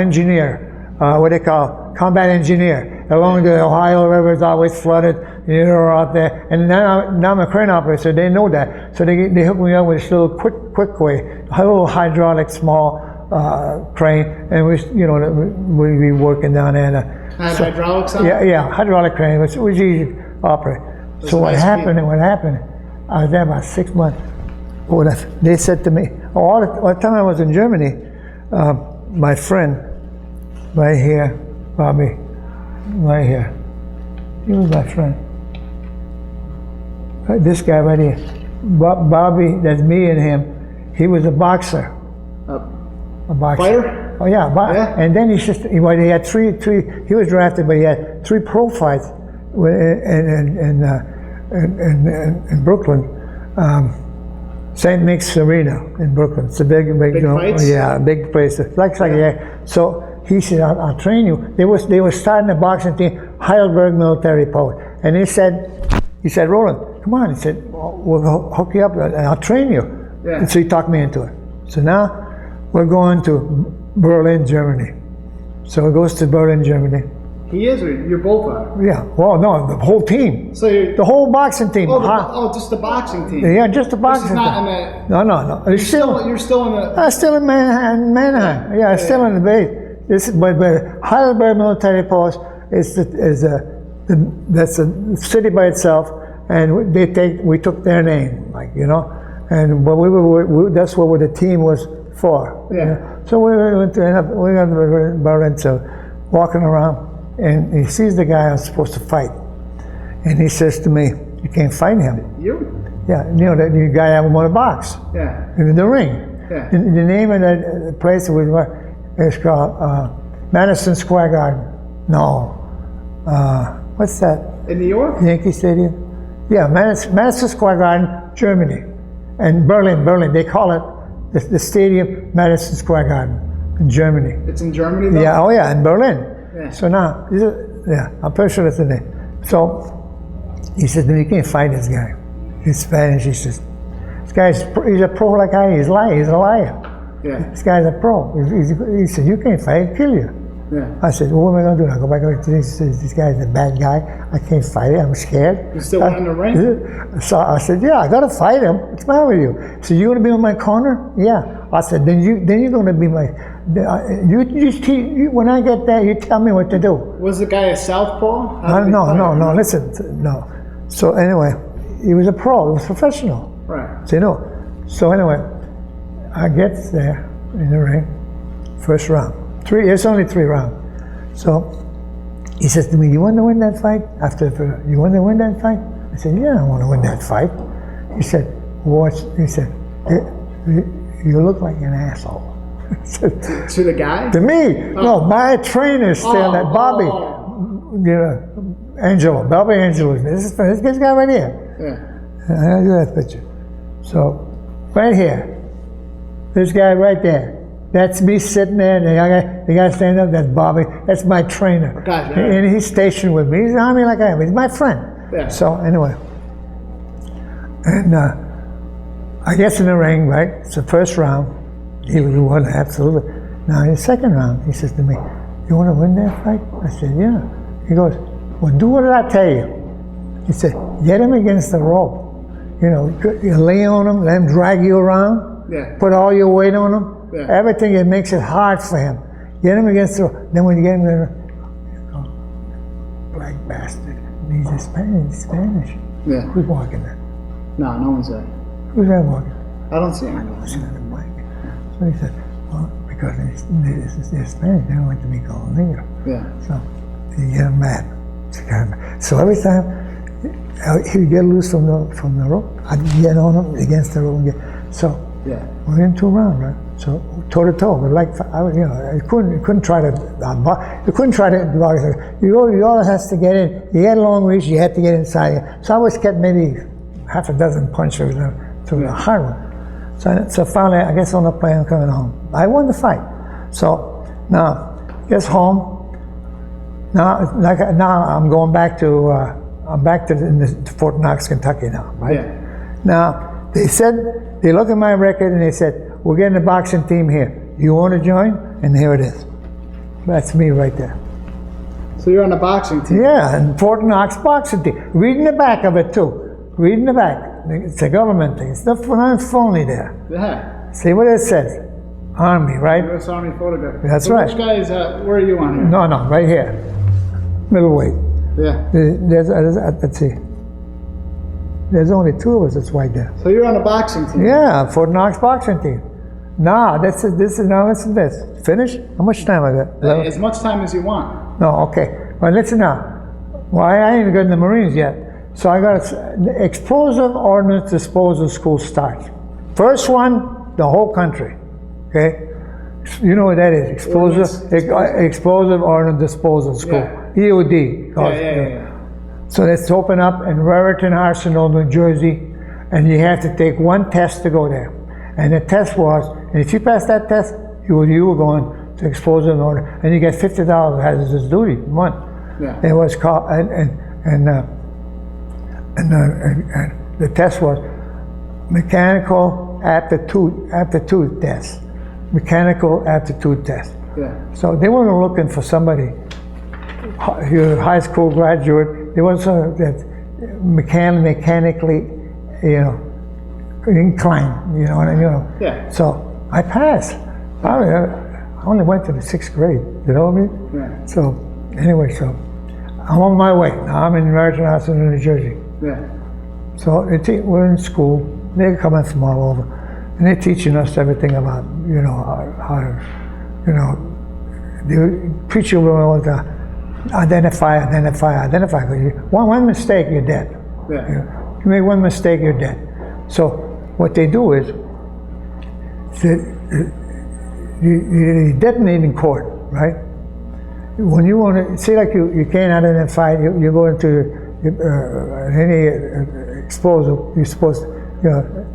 engineer, what they call combat engineer. Along the Ohio River is always flooded. Out there, and now I'm a crane operator, so they know that. So they hook me up with this little quick way, a little hydraulic, small crane, and we'd be working down there. Had hydraulics on? Yeah, hydraulic crane, which was easy to operate. So what nice happened? I was there about 6 months. They said to me, all the time I was in Germany, my friend, right here, Bobby, right here, he was my friend. This guy right here, Bobby, that's me and him, he was a boxer. A boxer. Fighter? Oh yeah, Yeah. And then he had three. He was drafted, but he had 3 pro fights in Brooklyn, St. Nick's Arena in Brooklyn. It's a big fights? Yeah, big place. Yeah. So he said, "I'll train you." They were starting a boxing team, Heidelberg Military Post, and he said, "Roland, come on." He said, "We'll hook you up, and I'll train you." Yeah. And so he talked me into it. So now we're going to Berlin, Germany. So it goes to Berlin, Germany. He is, or you're both are? Yeah. Well, no, the whole team. So you're, The whole boxing team. just the boxing team. Yeah, just the This boxing is not team. in the. No. You're still in the. I'm still in Mannheim. Yeah, still in the base. But Heidelberg Military Post that's a city by itself, and we took their name, but that's what the team was for. Yeah. So we went to Berlin, so walking around, and he sees the guy I'm supposed to fight, and he says to me, "You can't fight him." You? Yeah, the guy I want to box Yeah. in the ring. Yeah. The name of that place is called Madison Square Garden. No, what's that? In New York? Yankee Stadium? Yeah, Madison Square Garden, Germany, and Berlin. They call it the stadium Madison Square Garden in Germany. It's in Germany, though? Yeah, oh yeah, in Berlin. Yeah. So now, I'm pretty sure that's the name. So he says, "No, you can't fight this guy. He's Spanish." He says, "He's a pro like I am. He's a liar. Yeah. This guy's a pro." He said, "You can't fight. He'll kill you." Yeah. I said, "Well, what am I going to do? I go back to this guy's a bad guy. I can't fight him. I'm scared." You still want in the ring? So I said, "Yeah, I got to fight him. What's the matter with you?" So you going to be on my corner? Yeah. I said, then you're going to be my. When I get there, you tell me what to do. Was the guy a southpaw? No. Listen, no. So anyway, he was a pro. He was professional. Right. So anyway, I get there in the ring, first round. It's only 3 rounds. So he says to me, "You want to win that fight?" You want to win that fight? I said, "Yeah, I want to win that fight." He said, "Watch." He said, "You look like an asshole." To the guy? To me, no, my trainer still, that Bobby, Bobby Angelo. This guy right here. Yeah. I do that picture. So, right here, this guy right there, that's me sitting there, and the guy standing up, that's Bobby, that's my trainer. Gotcha. And he's stationed with me. He's an army like I am. He's my friend. Yeah. So, anyway. And I guess in the ring, right, it's the first round. He won, absolutely. Now, in the second round, he says to me, "You want to win that fight?" I said, "Yeah." He goes, "Well, do what did I tell you?" He said, "Get him against the rope. You lay on him, let him drag you around. Yeah. Put all your weight on him. Yeah. Everything that makes it hard for him. Get him against the rope. Then when you get him there, black bastard. He's Spanish. Yeah. Who's walking there? No one's there. Who's that walking? I don't see him. Listen to the mic." So he said, "Well, because they're Spanish, they don't like to be called nigger." Yeah. So you get him mad. So every time he would get loose from the rope, I'd get on him against the rope. So Yeah. we're in 2 rounds, right? So toe to toe. But you couldn't try to. You couldn't try to. You always has to get in. You had a long reach. You had to get inside. So I always kept maybe half a dozen punches to the hard one. So finally, I guess on the plane, I'm coming home. I won the fight. So now, gets home. Now I'm going back to. I'm back to Fort Knox, Kentucky now, right? Yeah. Now they look at my record and they said, "We're getting a boxing team here. You want to join?" And here it is. That's me right there. So you're on the boxing team? Yeah, and Fort Knox boxing team. Reading the back of it too. Reading the back. It's a government thing. It's not phony there. Yeah. See what it says. Army, right? U.S. Army photograph. That's so right. Which guy is, where are you on here? No, right here. Middleweight. Yeah. Let's see. There's only two of us that's white there. So you're on a boxing team? Yeah, Fort Knox boxing team. Now, this is this. Finish? How much time I got? 11? As much time as you want. No, okay. Well, listen now. Well, I ain't even got in the Marines yet. So I got the explosive ordnance disposal school starts. First one, the whole country. Okay? You know what that is? Explosive ordnance disposal school. Yeah. EOD. Yeah. So that's open up in Raritan Arsenal, New Jersey, and you have to take one test to go there. And the test was, and if you pass that test, you were going to explosive order, and you get $50 hazardous duty a month. Yeah. It was called, and the test was mechanical aptitude test. Mechanical aptitude test. Yeah. So they weren't looking for somebody, you're a high school graduate. They weren't somebody that mechanically, inclined. You know what I mean? Yeah. So I passed. I only went to the 6th grade. You know what I mean? Yeah. So anyway, so I'm on my way. Now I'm in Raritan Hospital, New Jersey. Yeah. So we're in school. They're coming from all over, and they're teaching us everything about how to, the preacher will always identify. Because one mistake, you're dead. Yeah. You make one mistake, you're dead. So what they do is, you detonate in court, right? When you want to, say like you can't identify, you go into any explosive, you're supposed to,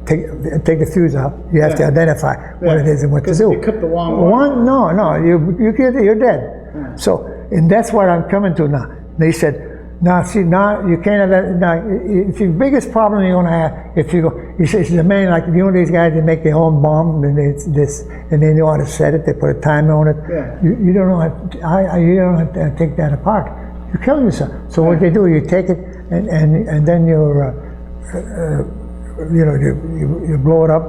take the fuse out. You have to identify what it is and what to do. You cooked the wrong one. No, you're dead. Yeah. So, and that's what I'm coming to now. They said, now you can't have, now, if your biggest problem you're gonna have, if you go, he says, the man, like, these guys that make their own bomb, and they know how to set it, they put a timer on it. Yeah. You don't know you don't have to take that apart. You kill yourself. So what they do, you take it, and then you blow it up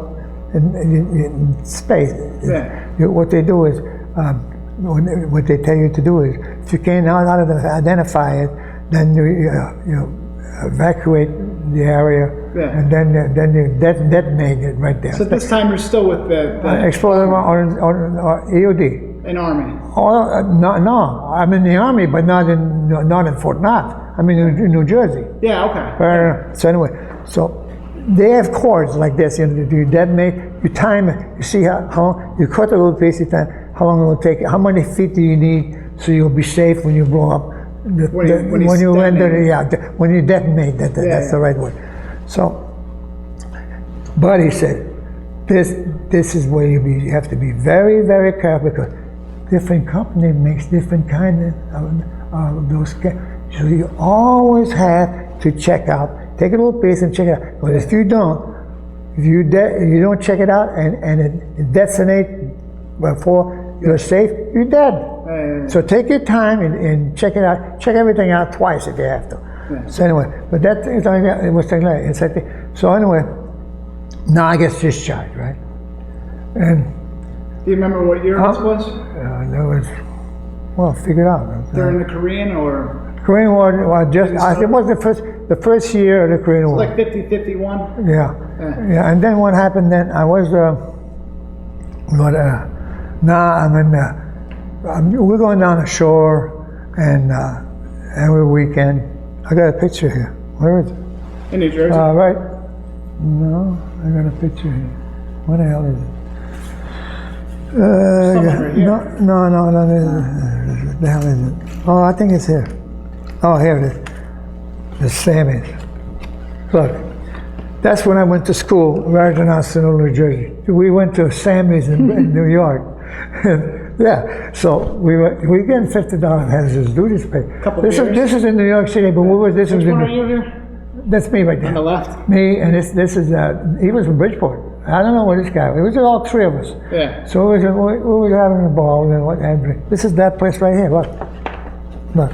in space. Yeah. What they do is, what they tell you to do is, if you can't identify it, then you evacuate the area, and then you detonate it right there. So this time you're still with the explosive or EOD. an army. No, I'm in the army, but not in Fort Knox. I'm in New Jersey. Yeah. Okay. So anyway, so they have cords like this. You detonate, you time it. You see how you cut a little piece of time. How long it will take? How many feet do you need so you'll be safe when you blow up? When you detonate, that's the right word. So, but he said, this is where you have to be very, very careful, because different company makes different kind of those. So you always have to check out. Take a little piece and check it out. But if you don't check it out and it detonates before you're safe, you're dead. So take your time and check it out. Check everything out twice if you have to. Yeah. So anyway, but that is it was like that. It's like so anyway. Now I get discharged, right? And Do you remember what year this was? there was, well, figure it out. During the Korean or? Korean War. Well, it was the first year of the Korean War. Like 50, 51? Yeah. And then what happened then? I was, now I'm in. We're going down the shore, and every weekend. I got a picture here. Where is it? In New Jersey? Right. No, I got a picture here. What the hell is it? Somewhere here. No. The hell is it? Oh, I think it's here. Oh, here it is. The Sammys. Look, that's when I went to school, Raritan Hospital, New Jersey. We went to Sammy's in New York. Yeah, so we getting $50 hazardous duties paid. This is in New York City, but this was in. Which one are you here? That's me right there. On the left? Me, and this is he was from Bridgeport. I don't know what this guy. It was all three of us. Yeah. So we were having a ball, and what happened? This is that place right here. Look,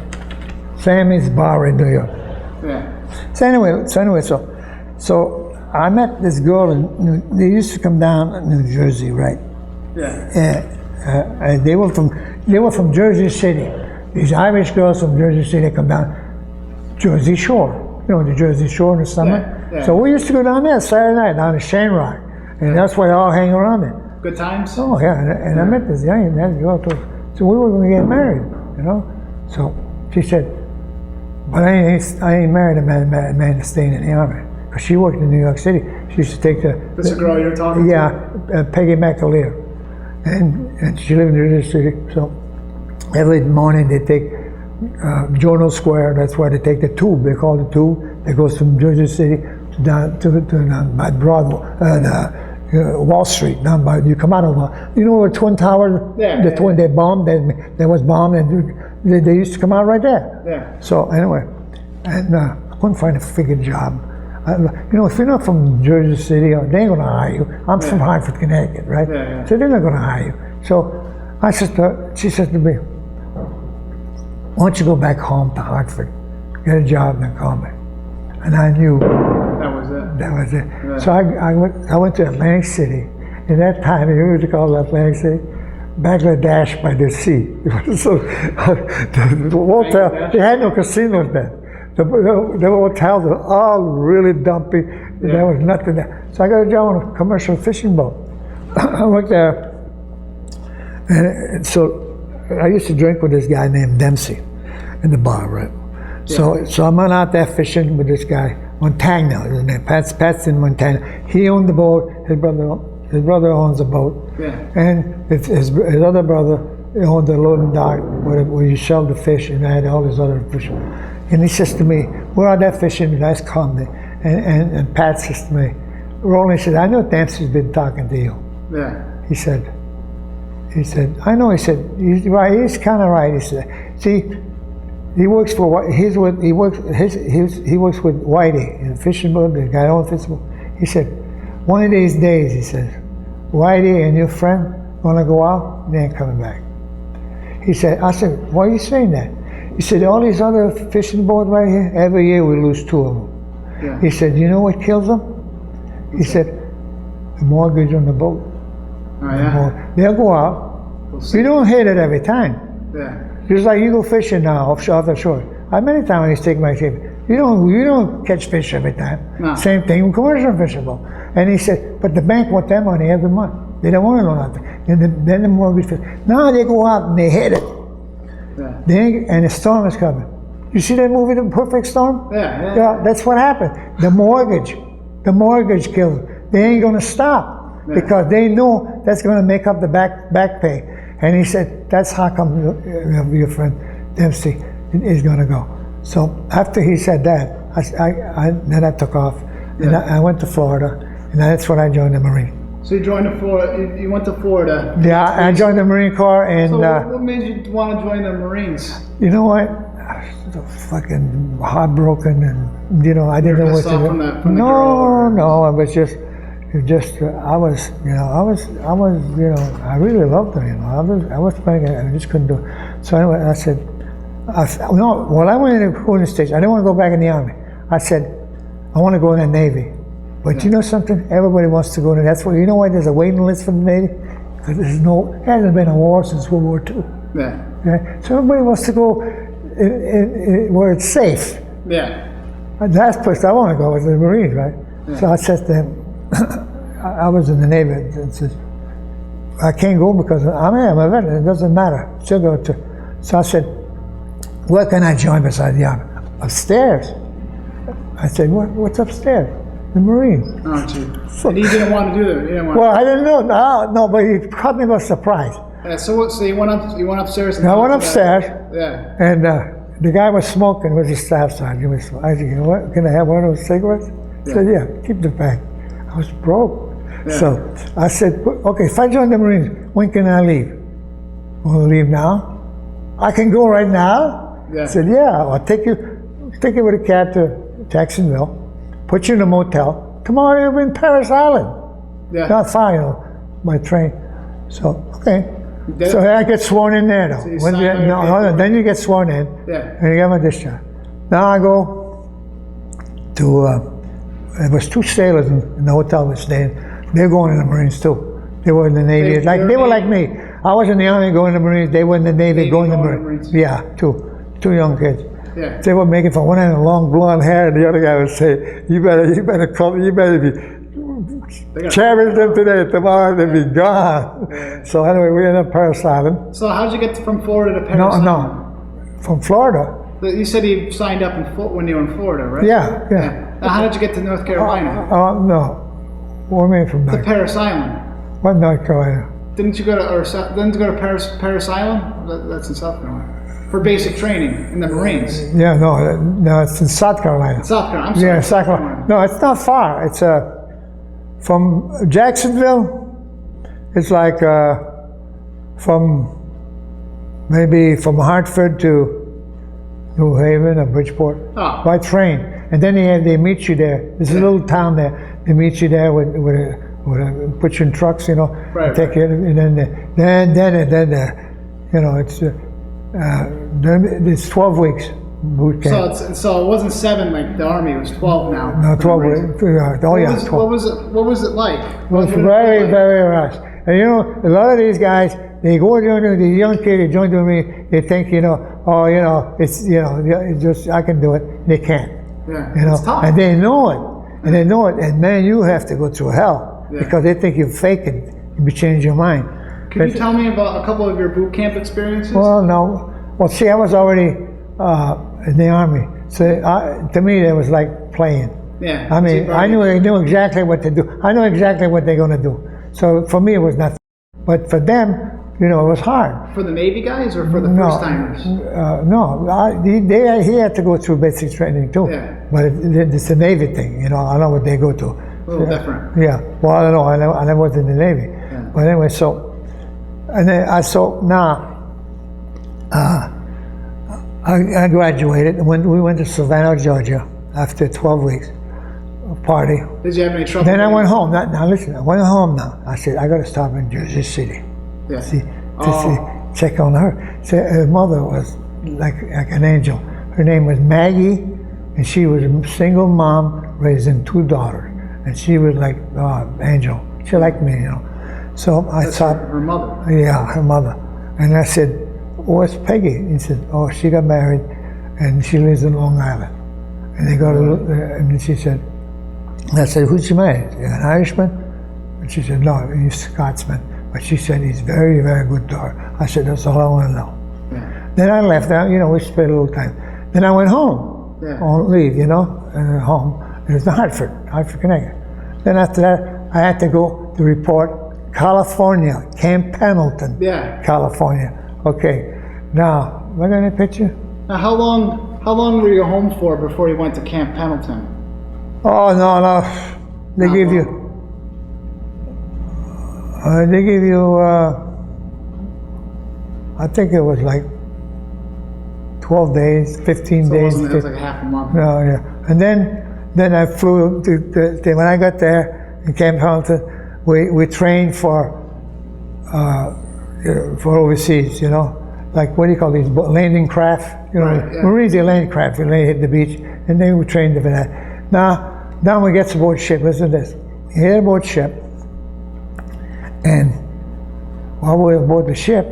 Sammy's Bar in New York. Yeah. So anyway, so I met this girl, and they used to come down in New Jersey, right? Yeah. And they were from Jersey City. These Irish girls from Jersey City come down Jersey Shore. You know the Jersey Shore in the summer. Yeah, yeah. So we used to go down there Saturday night down to Shamrock, and that's where they all hang around there. Good times. Oh yeah, and I met this young girl too. So we were going to get married, you know. So she said, "But I ain't married a man that's staying in the army." Because she worked in New York City. She used to take This is a girl you're talking to? Yeah, Peggy McAleer. And she lived in New York City. So every morning they take Journal Square. That's where they take the tube. They call it the tube. That goes from Jersey City down to by Broadway, Wall Street. Down by you come out of you know where Twin Towers. Yeah, the twin they bombed. There was bombed, and they used to come out right there. Yeah. So anyway, and I couldn't find a friggin' job. You know, if you're not from Jersey City, they ain't gonna hire you. I'm from Hartford, Connecticut, right? Yeah. So they're not gonna hire you. So I said to her, she said to me, "Why don't you go back home to Hartford, get a job, and call me?" And I knew That was it. that was it. Yeah. So I went to Atlantic City. In that time, you know what you call Atlantic City? Bangladesh by the sea. So the hotel, they had no casinos then. The hotels were all really dumpy. There was nothing there. So I got a job on a commercial fishing boat. I went there, and so I used to drink with this guy named Dempsey in the bar, right? So I'm out there fishing with this guy, Montana, his name, Pat's in Montana. He owned the boat. His brother owns the boat, and his other brother owned the loading dock where you sell the fish, and I had all these other fish. And he says to me, "We're out there fishing," and that's calmly. And Pat says to me, Roland said, "I know Dempsey's been talking to you." Yeah. He said, "I know." He said, "He's right. He's kind of right." He said, "See, he works for what? He works with Whitey in the fishing boat. The guy owns fishing boat." He said, "One of these days," he says, "Whitey and your friend gonna go out. They ain't coming back." He said, "I said, why are you saying that?" He said, "All these other fishing boats right here, every year we lose 2 of them." Yeah. He said, "You know what kills them?" He said, "The mortgage on the boat. Oh, yeah. They'll go out. You don't hit it every time. Yeah. Just like you go fishing now off the shore. Many times I used to take my ship. You don't catch fish every time. No. Same thing with commercial fishing boat." And he said, "But the bank want their money every month. They don't want to know nothing." Then the mortgage fish. Now they go out and they hit it. Yeah. And a storm is coming. You see that movie, The Perfect Storm? Yeah. That's what happened. The mortgage kills them. They ain't gonna stop because they know that's gonna make up the back pay. And he said, "That's how come your friend Dempsey is gonna go." So after he said that, then I took off and I went to Florida, and that's when I joined the Marine. So you joined the Florida. You went to Florida. Yeah, I joined the Marine Corps, and So what made you want to join the Marines? you know what? I was so fucking heartbroken, and I didn't know what to do. From the girl, No, I was just, I was, I really loved her, I was playing, I just couldn't do it. So anyway, I said, when I went into the States, I didn't want to go back in the Army. I said, I want to go in the Navy. But you know something? Everybody wants to go in. That's why. You know why there's a waiting list for the Navy? Because there hasn't been a war since World War II. Yeah. Okay? So everybody wants to go where it's safe. Yeah. And that's the place I want to go is the Marines, right? Yeah. So I said to him, I was in the Navy, and said, "I can't go because I'm a veteran. It doesn't matter. Still go to." So I said, "Where can I join besides the Army?" "Upstairs." I said, "What's upstairs?" "The Marines." Oh, gee. And you didn't want to do that. You didn't want. Well, I didn't know. No, but he caught me by surprise. Yeah. So you went up. You went upstairs. And I went upstairs. Yeah. And the guy was smoking with his staff sergeant. I said, "What? Can I have one of those cigarettes?" He said, "Yeah, keep the pack." I was broke. Yeah. So I said, "Okay, if I join the Marines, when can I leave?" "Want to leave now?" "I can go right now?" Yeah. I said, "Yeah, I'll take you with a cab to Jacksonville, put you in a motel. Tomorrow you'll be in Paris Island." Yeah. Not far, by train. So, okay. So I get sworn in there, though. So you signed your paperwork. Then you get sworn in, Yeah. and you get my discharge. Now I go to, there was 2 sailors in the hotel we stayed in. They're going in the Marines too. They were in the Navy. They were like me. I was in the Army, going to the Marines. They were in the Navy, going to the Marines. Yeah, two young kids. Yeah. They were making fun. One had a long blonde hair, and the other guy would say, "You better be cherish them today. Tomorrow they'll be gone." Yeah. So anyway, we ended up Paris Island. So how'd you get from Florida to Paris No, Island? from Florida. You said you signed up when you were in Florida, right? Yeah. Now, how did you get to North Carolina? No. What do you mean from To North? Paris Island. What North Carolina? Didn't you go to Paris Island? That's in South Carolina. For basic training in the Marines. Yeah, no, it's in South Carolina. South Carolina. I'm sorry. Yeah, South Carolina. No, it's not far. It's from Jacksonville. It's like from Hartford to New Haven or Bridgeport by train, and then they meet you there. There's a little town there. They meet you there with put you in trucks, Right, take you, and then it's 12 weeks boot camp. So it wasn't 7 like the Army. It was 12 now. No, 12 weeks. Oh yeah, 12. What was it like? It was very, very rush. And a lot of these guys, they go join the young kid, they join me, they think, it's just, I can do it. They can't. Yeah, it's tough. And they know it. And man, you have to go through hell because they think you're faking. You change your mind. Can you tell me about a couple of your boot camp experiences? Well, no. Well, see, I was already in the Army. So to me, it was like playing. Yeah. I mean, I knew exactly what to do. I know exactly what they're going to do. So for me, it was nothing. But for them, it was hard. For the Navy guys or for the first timers? No, he had to go through basic training too. Yeah. But it's a Navy thing, I know what they go to. A little different. Yeah. Well, I don't know. I never was in the Navy. Yeah. But anyway, I graduated and we went to Savannah, Georgia after 12 weeks of party. Did you have any trouble? Then I went home. Now listen, I went home now. I said, I got to stop in Jersey City. Yeah. Check on her. So her mother was like an angel. Her name was Maggie, and she was a single mom raising 2 daughters. And she was like angel. She liked me, So I thought, her mother. Yeah, her mother. And I said, where's Peggy? He said, oh, she got married, and she lives in Long Island. And they go to, and she said, and I said, who's she married? An Irishman? And she said, no, he's a Scotsman. But she said, he's very, very good to her. I said, that's all I want to know. Yeah. Then I left. We spent a little time. Then I went home on leave, and home. It was in Hartford, Connecticut. Then after that, I had to go to report California, Camp Pendleton, California. Okay, now, am I going to picture? Now, how long were you home for before you went to Camp Pendleton? Oh, no. They give you, I think it was like 12 days, 15 days. It was like half a month. No, yeah. And then I flew when I got there in Camp Pendleton, we trained for overseas, like what do you call these landing craft? Marines, they land craft, and they hit the beach, and they were trained for that. Now we get aboard ship. Listen to this. You get aboard ship, and while we're aboard the ship,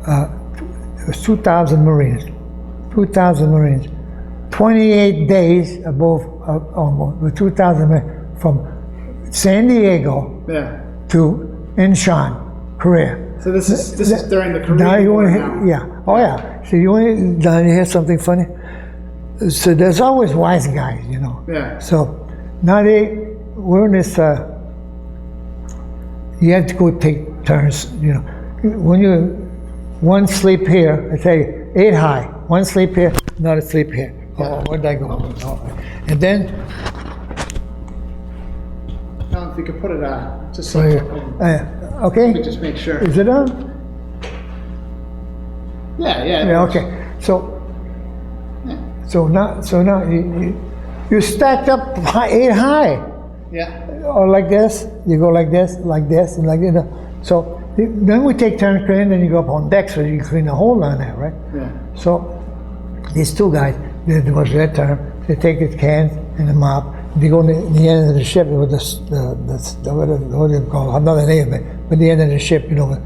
there was 2,000 Marines. 2,000 Marines. 28 days above, with 2,000 men from San Diego to Incheon, Korea. So this is during the Korean Now you War want to now. yeah, oh yeah. So you want to hear something funny? So there's always wise guys, Yeah. So now we're in this. You have to go take turns, When one sleep here, I tell you, 8 high. One sleep here, another sleep here. Oh, where'd I go? Oh. And then, Now, if you could put it just so so okay, let me just make sure. is it on? Yeah. Yeah, okay. So now you stacked up 8 high. Yeah. Or like this, you go like this, and like this. So then we take turns cleaning, then you go up on deck so you clean the hole down there, right? Yeah. So these 2 guys, it was their turn. They take the cans and the mop, they go to the end of the ship with what do you call it? Another name, but the end of the ship, you know,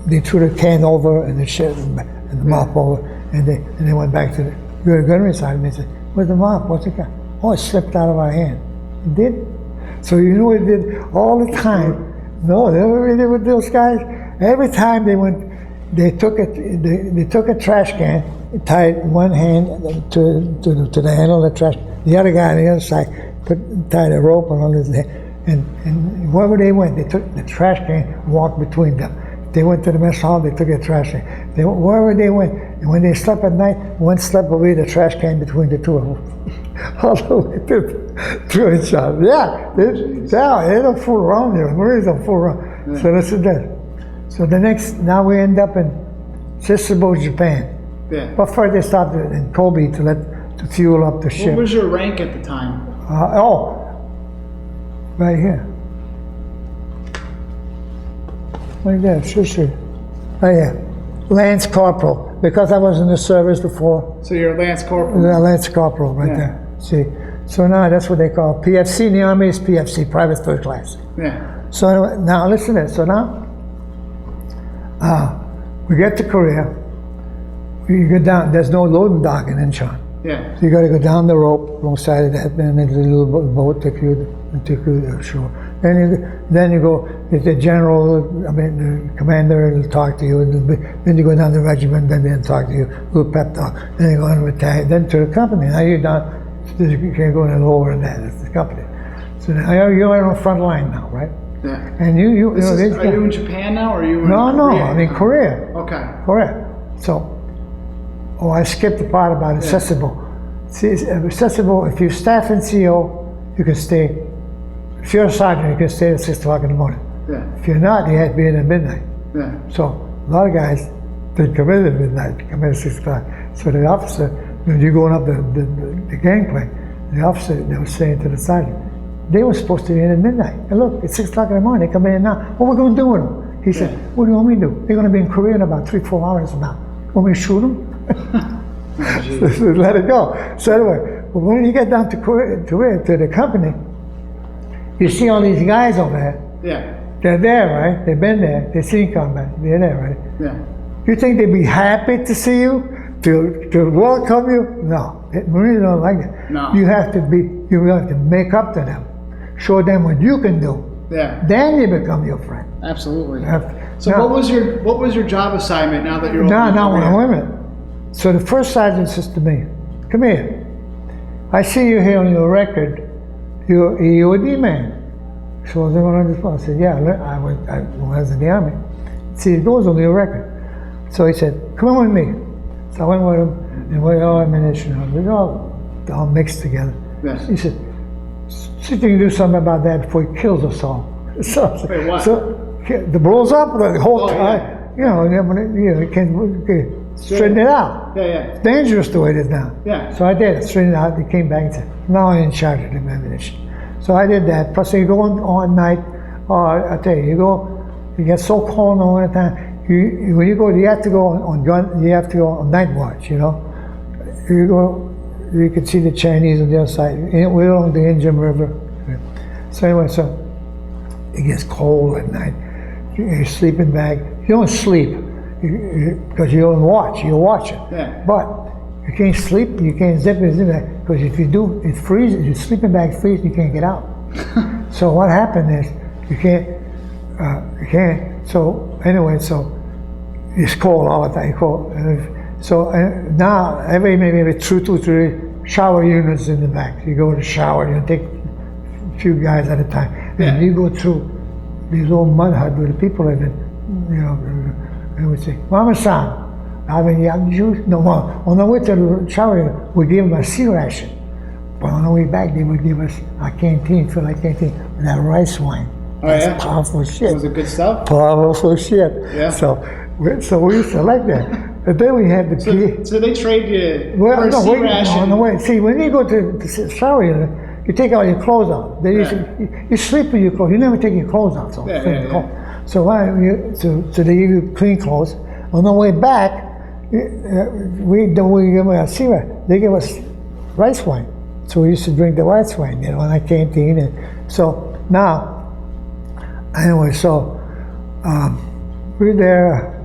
they threw the can over and the ship and the mop over, and they went back to the gunnery side and they said, "Where's the mop? What's the can?" "Oh, it slipped out of our hand." It did. So you know it did all the time. No, they never did with those guys. Every time they went, they took a trash can, tied one hand to the handle of the trash. The other guy on the other side tied a rope around his head, and wherever they went, they took the trash can, walked between them. They went to the mess hall, they took a trash can. Wherever they went, and when they slept at night, one slept away the trash can between the two of them. All the way to the shop. Yeah, they don't fool around there. Marines don't fool around. Yeah. So that's it. So now we end up in Sasebo, Japan. Yeah. But first they stopped in Kobe to fuel up the ship. What was your rank at the time? Right here. Right there, sure. Right here. Lance Corporal, because I was in the service before. So you're a Lance Corporal? Lance Corporal, right there. See, so now that's what they call PFC in the Army is PFC, Private Third Class. Yeah. So anyway, now listen to this. So now, we get to Korea. You go down. There's no loading dock in Incheon. Yeah. So you got to go down the rope alongside of that, and there's a little boat take you to shore. Then you go. The general, the commander will talk to you. And then you go down the regiment. Then they'll talk to you. Little pep talk. Then you go on battalion. Then to the company. Now you're down. You can't go any lower than that. It's the company. So now you're on the front line now, right? Yeah. And you know, are you in Japan now, or are you in No, Korea? I'm in Korea. Okay. Korea. So, I skipped the part about accessible. See, accessible, if you staff in CO, you can stay. If you're a sergeant, you can stay at 6 o'clock in the morning. Yeah. If you're not, you have to be in at midnight. Yeah. So, a lot of guys didn't come in at midnight, they come in at 6 o'clock. So the officer, when you're going up the gangplank, the officer, they were saying to the sergeant, they were supposed to be in at midnight. And look, it's 6 o'clock in the morning, they come in now. What are we going to do with them? He said, what do you want me to do? They're going to be in Korea in about 3-4 hours from now. Want me to shoot them? So let it go. So anyway, when you get down to Korea, to the company, you see all these guys over there. Yeah. They're there, right? They've been there. They've seen combat. They're there, right? Yeah. You think they'd be happy to see you, to welcome you? No, Marines don't like that. No. You have to make up to them, show them what you can do. Yeah. Then they become your friend. Absolutely. So now, what was your job assignment now that you're now wait a minute. So the first sergeant says to me, "Come here. I see you here on your record. You're a EOD man." So I said, "Yeah, I was in the Army." See, it goes on your record. So he said, "Come on with me." So I went with him, and we all ammunition. We all mixed together. Yes. He said, "See if you can do something about that before he kills us all." So, wait, what? So the blows up the whole time. Yeah. You can straighten it out. Yeah, yeah. It's dangerous the way it is now. Yeah. So I did it, straightened it out. He came back and said, "Now I'm in charge of the ammunition." So I did that. Plus, you go on at night. I tell you, you get so cold all the time. When you go, you have to go on gun. You have to go on night watch. You know, you go. You can see the Chinese on the other side. We're on the Indian River. So anyway, it gets cold at night. You're sleeping bag. You don't sleep because you don't watch. You're watching. Yeah. But you can't sleep. You can't zip it because if you do, it freezes. Your sleeping bag freezes. You can't get out. So what happened is you can't. So anyway, it's cold all the time. Cold. So now maybe 2 to 3 shower units in the back. You go to the shower. You take a few guys at a time, and you go through these old mud huts where the people live in. You know, and we say, "Mama-san, having young Jews?" No, on the way to the shower unit, we give them a sea ration. But on the way back, they would give us a canteen, fill like canteen with that rice wine. That's powerful shit. Was it good stuff? Powerful shit. Yeah. So we used to like that. But then we had the So they trade you well, for a sea ration. on the way. See, when you go to the shower unit, you take all your clothes off. You sleep with your clothes. You never take your clothes off. So So they give you clean clothes. On the way back, we give them a sea ration. They give us rice wine. So we used to drink the white wine, you know, in that canteen. And so now, anyway, so we're there.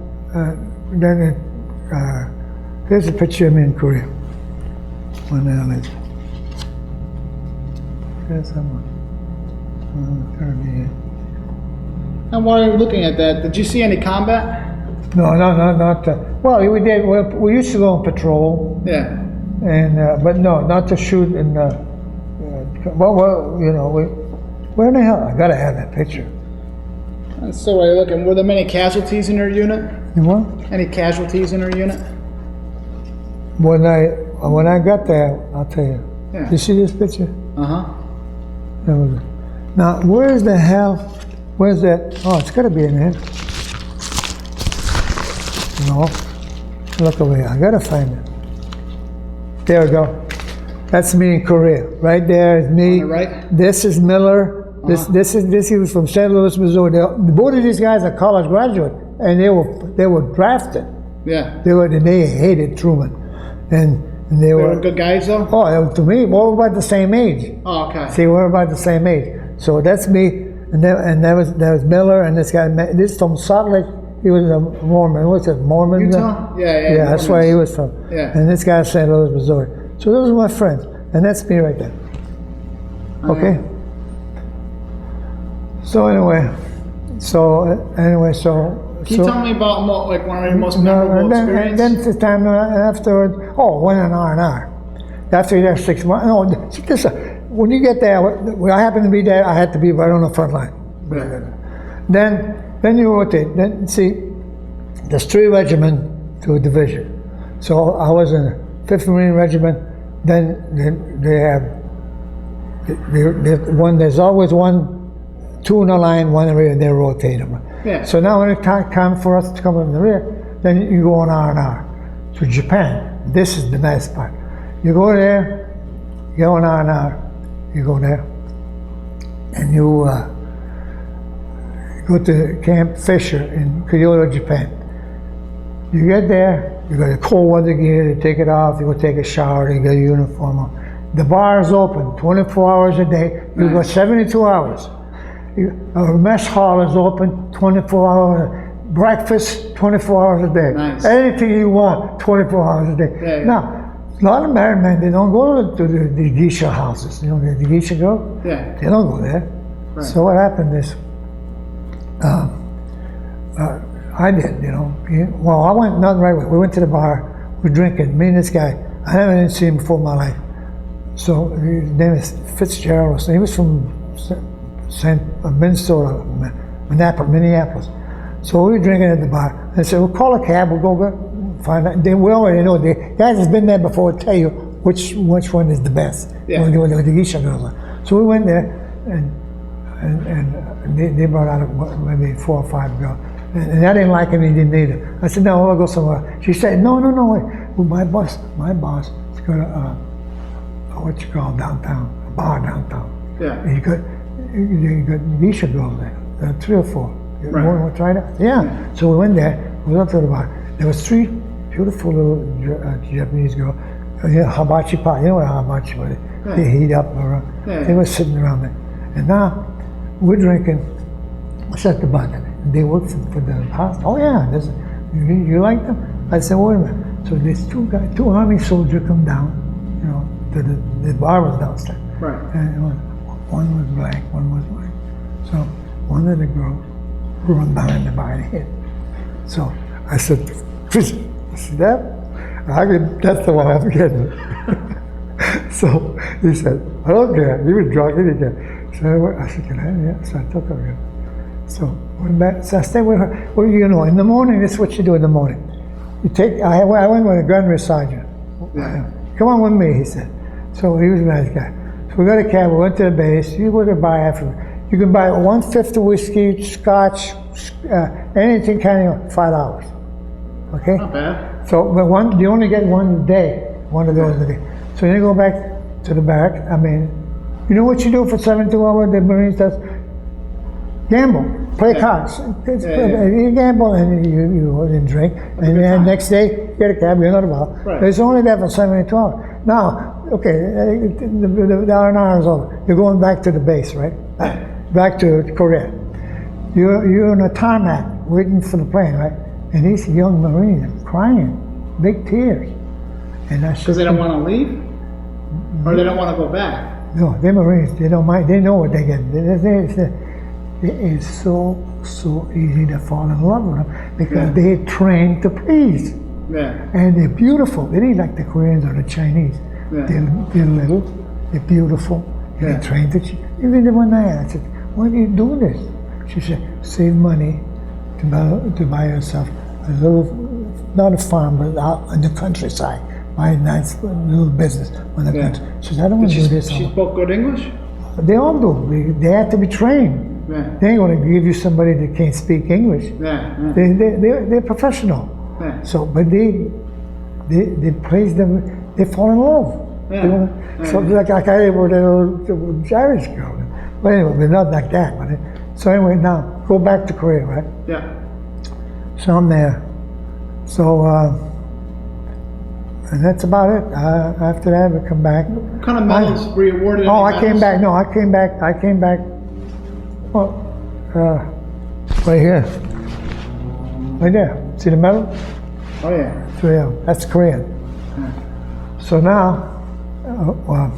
Then here's a picture of me in Korea. When I lived. There's someone. And while you're looking at that, did you see any combat? No, not. Well, we did. We used to go on patrol, Yeah. and but no, not to shoot. And well, you know, where in the hell? I gotta have that picture. So while you're looking, were there many casualties in your unit? You what? Any casualties in your unit? When I got there, I'll tell you. Yeah. You see this picture? Uh-huh. That was it. Now, where's the hell? Where's that? Oh, it's gotta be in here. No. Look over here. I gotta find it. There we go. That's me in Korea. Right there is me. On the right? This is Miller. This he was from St. Louis, Missouri. Both of these guys are college graduates, and they were drafted. Yeah. They hated Truman, and they They were were good guys though? oh, to me, we're about the same age. Oh, okay. See, we're about the same age. So that's me, and that was Miller, and this guy. This from Salt Lake. He was a Mormon. What's it, Mormon? Utah? Yeah. Yeah, that's where he was from. Yeah. And this guy's St. Louis, Missouri. So those are my friends, and that's me right there. Okay. So anyway, Can you tell me about like one of your most no, memorable and experiences? then the time afterward, went on R&R. After you're there 6 months, no, see, this, when you get there, when I happened to be there, I had to be right on the front line. Then you rotate. Then see, there's 3 regiments to a division. So I was in the 5th Marine Regiment. Then they have there's always 2 in the line, 1 in the rear, and they rotate them. Yeah. So now when it's time for us to come in the rear, then you go on R&R to Japan. This is the nice part. You go there, you go on R&R, you go there, and you go to Camp Fisher in Kyoto, Japan. You get there, you got a cold weather gear, you take it off, you go take a shower, you get a uniform on. The bar is open 24 hours a day. You got 72 hours. Our mess hall is open 24 hours. Breakfast 24 hours a day. Nice. Anything you want 24 hours a day. Yeah. Now, a lot of married men, they don't go to the geisha houses. You know, the geisha girl? Yeah. They don't go there. Right. So what happened is, I did, you know. Well, I went not right away. We went to the bar, we're drinking. Me and this guy, I never seen him before in my life. So his name is Fitzgerald. He was from Minnesota, Minneapolis. So we were drinking at the bar. I said, we'll call a cab, we'll go find out. Then we already know, the guys that's been there before will tell you which one is the best. Yeah. When the geisha girls are. So we went there, and they brought out maybe 4 or 5 girls. And I didn't like him, he didn't need it. I said, no, I'll go somewhere. She said, no, wait. Well, my boss is going to, what you call downtown, a bar downtown. Yeah. And you got geisha girls there, 3 or 4. You Right. want to try that? Yeah. So we went there, we went up to the bar. There was 3 beautiful little Japanese girls. Hibachi pot, you know what hibachi was? Yeah. They heat up around. Yeah. They were sitting around there. And now we're drinking. What's at the bar? They work for the house. Oh yeah, you like them? I said, wait a minute. So these 2 army soldiers come down, you know, to the bar was downstairs. Right. And one was black, one was white. So one of the girls run behind the bar and hit. So I said, see that? That's the one I'm getting. So he said, I don't care. He was drunk, he didn't care. So I said, can I? Yeah. So I took her. So went back. So I stayed with her. Well, you know, in the morning, this is what you do in the morning. I went with a gunnery sergeant. Yeah. Come on with me, he said. So he was a nice guy. So we got a cab, we went to the base. You go to buy after. You can buy 1/5 of whiskey, scotch, anything kind of $5. Okay? Not bad. So, but you only get one a day, one of those a day. So you go back to the back. I mean, you know what you do for 72 hours, the Marines does? gamble, play Yeah. cards. Yeah. You gamble and you drink, and good then time. next day get a cab. You're not about. Right. It's only there for 72 hours. Now, okay, the R&R is over. You're going back to the base, right? Back to Korea. You're on a tarmac waiting for the plane, right? And these young Marines are crying, big tears. And I Because said, they don't want to leave? Or they don't want to go back? no, they're Marines. They don't mind. They know what they get. It's so easy to fall in love with them because they train to please. Yeah. And they're beautiful. They ain't like the Koreans or the Chinese. Yeah. They're little, they're beautiful, and Yeah. they're trained to. Even the one night, I said, "Why do you do this?" She said, "Save money to buy yourself a little, not a farm, but out in the countryside. Buy a nice little business on the Yeah. country." She said, "I don't want to do this." She spoke good English? They all do. They have to be trained. Yeah. They ain't going to give you somebody that can't speak English. Yeah. They're professional. Yeah. So, but they praise them. They fall in love. Yeah. You know? So like I did with the Irish girl. But anyway, but not like that. But so anyway, now go back to Korea, right? Yeah. So I'm there. So and that's about it. After that, we come back. What kind of medals were you awarded? Oh, any I came medals? back. No, I came back. Well, right here, right there. See the medal? Oh, yeah. So yeah, that's Korean. So now, well,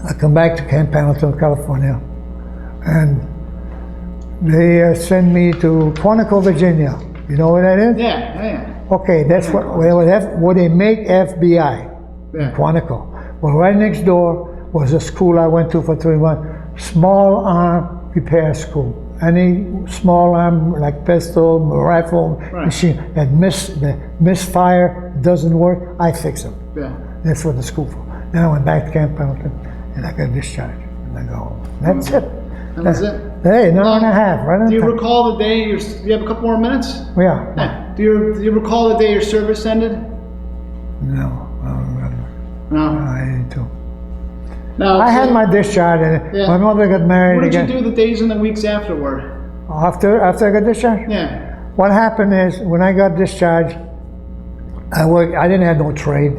I come back to Camp Pendleton, California, and they send me to Quantico, Virginia. You know where that is? Yeah, yeah. Okay, that's where they make FBI. Yeah. Quantico. Well, right next door was a school I went to for 3 months, small arm repair school. Any small arm like pistol, rifle, Right. machine that misfire, doesn't work, I fix them. Yeah. That's what the school for. Then I went back to Camp Pendleton and I got discharged. And I go home. That's it. That was it? Hey, an hour and a half, right on Do you time. recall the day you have a couple more minutes? Yeah. Yeah. Do you recall the day your service ended? No, I don't remember. No. I do. No. I had my discharge and Yeah. my mother got married What did again. you do the days and the weeks afterward? After I got discharged? Yeah. What happened is when I got discharged, I didn't have no trade.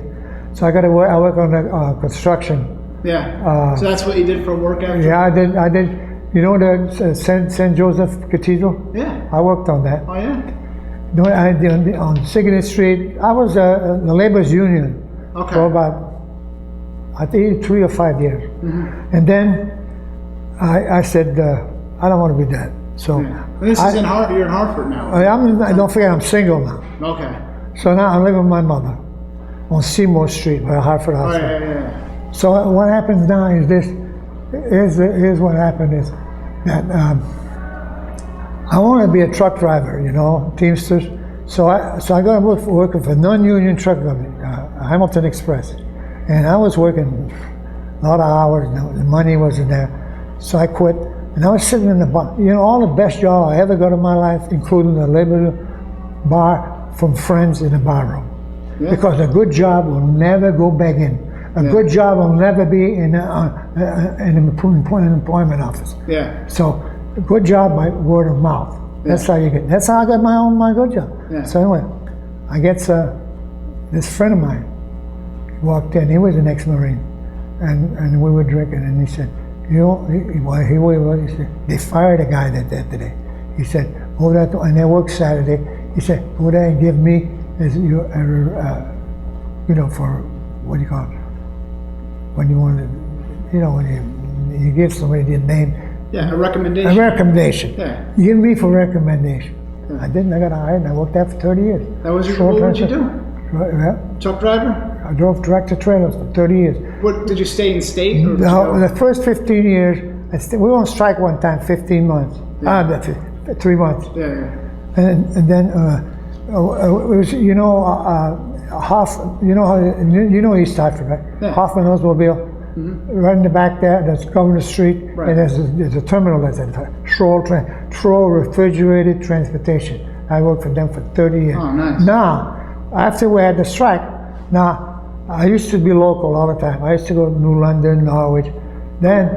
So I work on the construction. Yeah. So that's what you did for work after? Yeah, I did. You know the St. Joseph Cathedral? Yeah. I worked on that. Oh, yeah? You know, I did on Signet Street. I was the labor's union Okay. for about, I think, 3 or 5 years. Mm-hmm. And then I said, I don't want to be that. So Yeah. And this is you're in Hartford now. don't forget, I'm single now. Okay. So now I'm living with my mother on Seymour Street, where Hartford Oh, House. yeah, yeah. So what happens now is this. Here's what happened is that I want to be a truck driver, you know, Teamsters. So I got working for a non-union truck company, Hamilton Express, and I was working a lot of hours. The money wasn't there, so I quit. And I was sitting in the bar. You know, all the best job I ever got in my life, including the labor bar from friends in the bar room. Yeah. Because a good job will never go begging. A good job will never be in an employment office. Yeah. So, a good job by word of mouth. That's how you get. That's how I got my good job. Yeah. So anyway, I get this friend of mine walked in. He was an ex-Marine, and we were drinking, and he said, "You know, he said they fired a guy that did today." He said, "Oh, that," and they work Saturday. He said, "Go there and give me for what do you call it? When you want to, when you give somebody the name, Yeah, a a recommendation. recommendation. Yeah. You give me for recommendation." I didn't. I got hired, and I worked there for 30 years. That was Short what did you term. do? Yeah. Truck driver? I drove tractor trailers for 30 years. What, did you stay in state? Or did you No, go- the first 15 years, we were on strike one time, 15 months. Yeah. That's it, 3 months. Yeah, yeah. And then it was, half, East Hartford, right? Yeah. Hoffman Oldsmobile, right in the back there, that's Governor Street, Right. and there's a terminal that's at Troll Refrigerated Transportation. I worked for them for 30 years. Oh, nice. Now, after we had the strike, now, I used to be local all the time. I used to go to New London, Norwich. Then,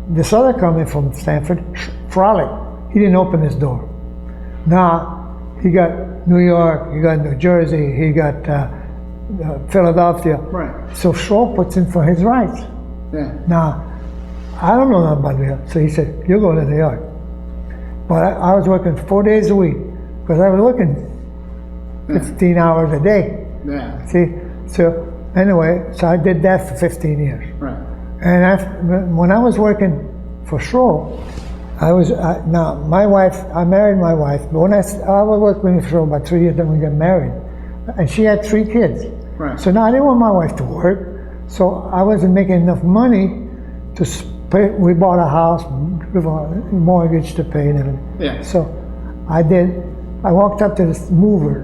this other company from Stanford, frolic. He didn't open his door. Now, he got New York, he got New Jersey, he got Philadelphia. Right. So Schroll puts in for his rights. Yeah. Now, I don't know nothing about New York. So he said, you're going to New York. But I was working 4 days a week because I was working 15 hours a day. Yeah. See? So anyway, so I did that for 15 years. Right. And when I was working for Schroll, now my wife, I married my wife, but when I was working for Schroll about 3 years, then we got married. And she had 3 kids. Right. So now I didn't want my wife to work, so I wasn't making enough money to pay. We bought a house, mortgage to pay and everything. Yeah. So I walked up to this mover,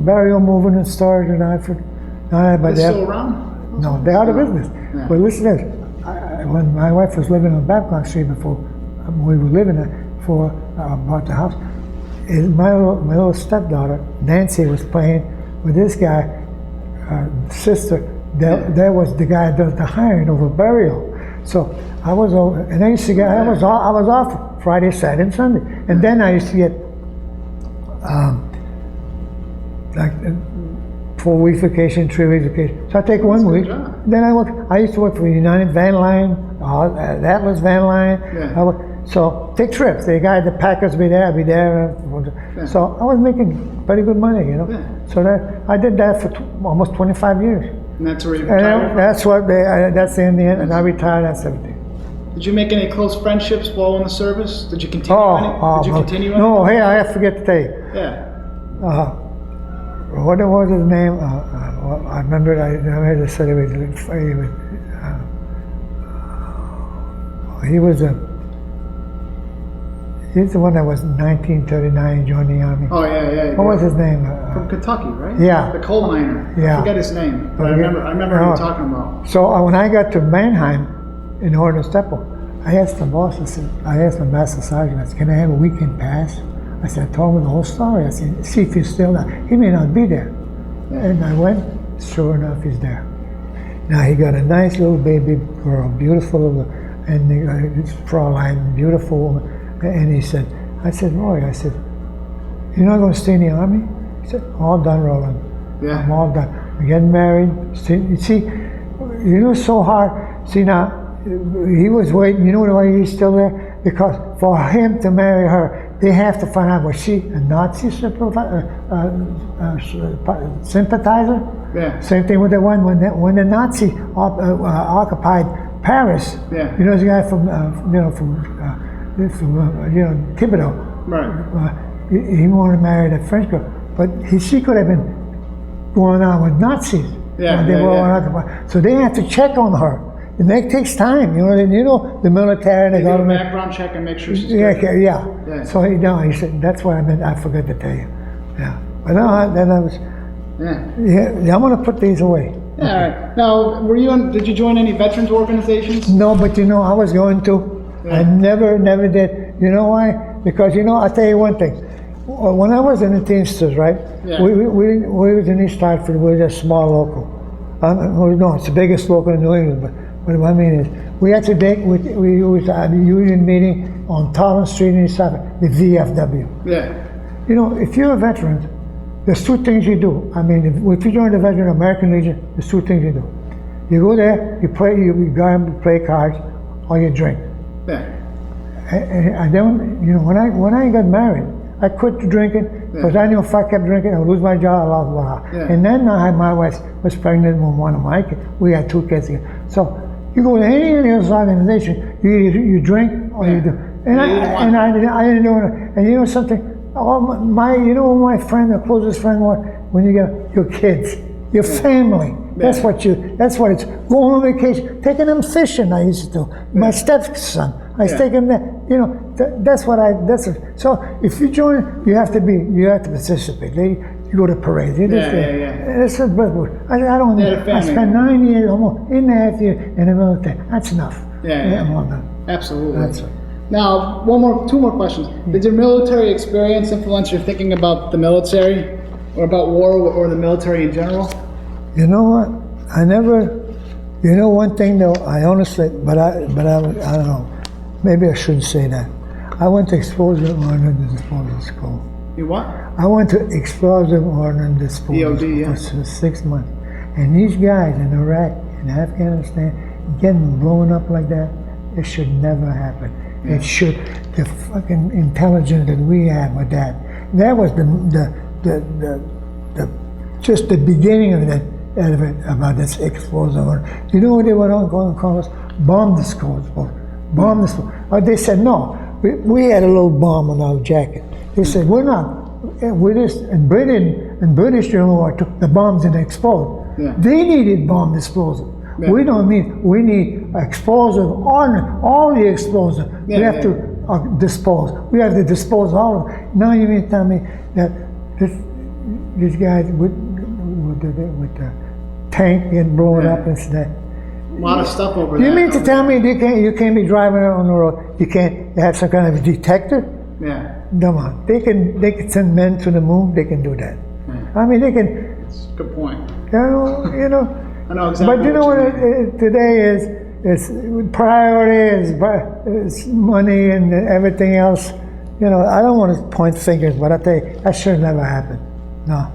burial mover and storage in Hartford. They're still around? No, they're out of business. Yeah. But listen to this. When my wife was living on Babcock Street before we were living there, before I bought the house, my little stepdaughter, Nancy, was playing with this guy, sister. That was the guy that does the hiring over burial. So I was over, and I used to get, I was off Friday, Saturday, and Sunday. And then I used to get, like, 4 weeks vacation, 3 weeks vacation. So I take 1 week. Then I used to work for United Van Line, Atlas Van Line. Yeah. So take trips. The guy, the packers be there, I'd be there. So I was making pretty good money, you know. Yeah. So I did that for almost 25 years. And that's where you And retired? that's that's the end, and I retired at 70. Did you make any close friendships while in the service? Did you continue Did you continue any? no, hey, I forget to tell you. Yeah. What was his name? I remember I said he's the one that was in 1939, joined the army. Oh, yeah. What was his name? From Kentucky, right? Yeah. The coal miner. Yeah. I forget his name, but I remember who you're talking about. So when I got to Mannheim in Ordnance Depot, I asked the boss, I asked the master sergeant, I said, can I have a weekend pass? I said, I told him the whole story. I said, see if he's still there. He may not be there. Yeah. And I went, sure enough, he's there. Now he got a nice little baby girl, beautiful little, and this Fraulein, beautiful woman. And he said, I said, Roy, you're not going to stay in the army? He said, all done, Roland. Yeah. I'm all done. I'm getting married. You see, you know, so hard. See, now, he was waiting. You know why he's still there? Because for him to marry her, they have to find out, was she a Nazi sympathizer? Yeah. Same thing with the one when the Nazi occupied Paris. Yeah. You know, the guy from Thibodeau. Right. He wanted to marry that French girl, but she could have been going on with Nazis. Yeah, when they were occupied. So they have to check on her. And that takes time. You know the military, the They do a government. background check and make sure she's Yeah, good. yeah. Yeah. So he said that's what I meant. I forgot to tell you. Yeah. But no, then I was. Yeah. I'm gonna put these away. Yeah, all right. Now, did you join any veterans organizations? No, but I was going to. Yeah. I never did. You know why? Because I'll tell you one thing. When I was in the Teamsters, right? Yeah. We was in East Hartford. We were a small local. No, it's the biggest local in New England. But what I mean is, we had to we was at a union meeting on Totten Street in East Hartford, the VFW. Yeah. You know, if you're a veteran, there's 2 things you do. I mean, if you join the Veteran American Legion, there's 2 things you do. You go there, you go and play cards, or you drink. Yeah. And then, when I got married, I quit drinking because I knew if I kept drinking, I would lose my job, blah, blah, blah. Yeah. And then my wife was pregnant with one of my kids. We had 2 kids together. So you go to any of those organizations, you drink or you do. And I didn't do it. And you know something? My friend, the closest friend was when you get your kids, your family. That's what it's. Going on vacation, taking them fishing. I used to do. My stepson, I take him there. So if you join, you have to participate. You go to parades. I don't. I spent 9 years, almost 8.5 years in the military. That's enough. I'm all done. Absolutely. That's it. Now, 2 more questions. Did your military experience influence your thinking about the military, or about war, or the military in general? You know what? I never. You know one thing though. I honestly, but I don't know. maybe I shouldn't say that. I went to explosive ordnance disposal school. You what? I went to explosive ordnance disposal EOD, yeah. for 6 months. And these guys in Iraq and Afghanistan getting blown up like that, it should never happen. Yeah. It should, the fucking intelligence that we had with that was just the beginning of that element about this explosive. You know what they were going to call us? Bomb disposal. Bomb disposal. They said, no, we had a little bomb on our jacket. They said, we're not. We're just, in British during the war took the bombs and exploded. Yeah. They needed bomb disposal. Yeah. We don't need, we need explosive, all the explosive. Yeah, we have yeah. to dispose. We have to dispose all of it. Now you mean to tell me that these guys with the tank getting blown Yeah. up and stuff. A lot of stuff over You there. mean to tell me you can't be driving on the road? You can't have some kind of a detector? Yeah. Come on, they can send men to the moon. They can do that. Yeah. I mean, they can. It's a good point. You know. I know exactly. But you know what today is? It's priority is money and everything else. You know, I don't want to point fingers, but I tell you, that should never happen. No,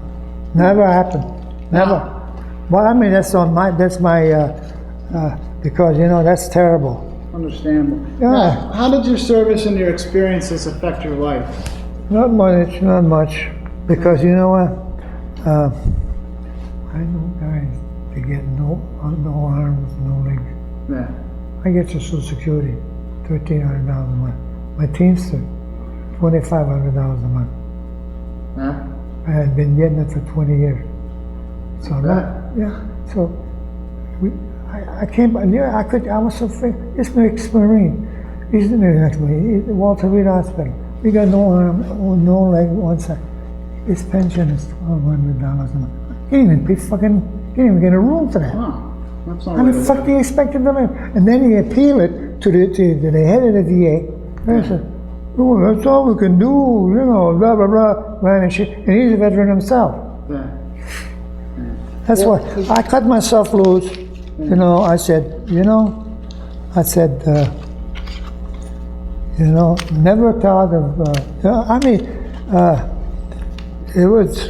never happened. Never. Well, I mean, that's my because you know that's terrible. Understandable. Yeah. Now, how did your service and your experiences affect your life? Not much, because you know what? I know guys that get no arms, no legs. Yeah. I get your Social Security, $1,300 a month. My Teamster, $2,500 a month. Yeah. I had been getting it for 20 years. So So I came. Yeah, I was so free. This ex-Marine. He's an ex-Marine. Walter Reed Hospital. We got no arm, no leg, one side. His pension is $1,200 a month. He didn't even pay can't even get a room for that. Wow. That's not How the fuck do you expect him to live? And then he appeal it to the head of the VA. And he said, oh, that's all we can do, you know, blah, blah, blah, man, and shit. And he's a veteran himself. Yeah. That's why I cut myself loose. You know, I said, never thought of, it was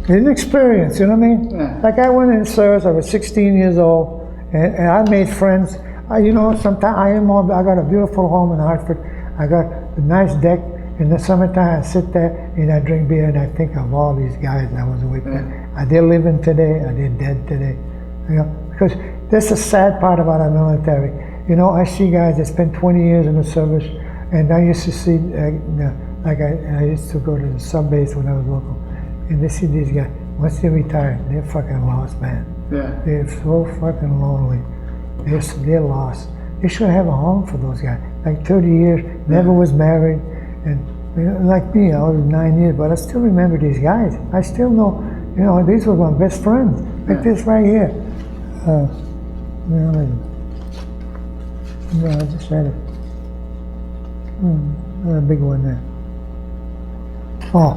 an experience, you know what I mean? Yeah. Like I went in service, I was 16 years old, and I made friends. Sometimes I got a beautiful home in Hartford. I got a nice deck. In the summertime, I sit there and I drink beer and I think of all these guys I was with. Yeah. Are they living today? Are they dead today? You know, because that's the sad part about our military. You know, I see guys that spend 20 years in the service, and I used to see, I used to go to the sub base when I was local, and they see these guys. Once they retire, they're fucking lost, man. Yeah. They're so fucking lonely. They're lost. They should have a home for those guys. Like 30 years, never was married, and like me, I was 9 years, but I still remember these guys. I still know, these were my best friends. Like this right here. I just had it. A big one there. Oh,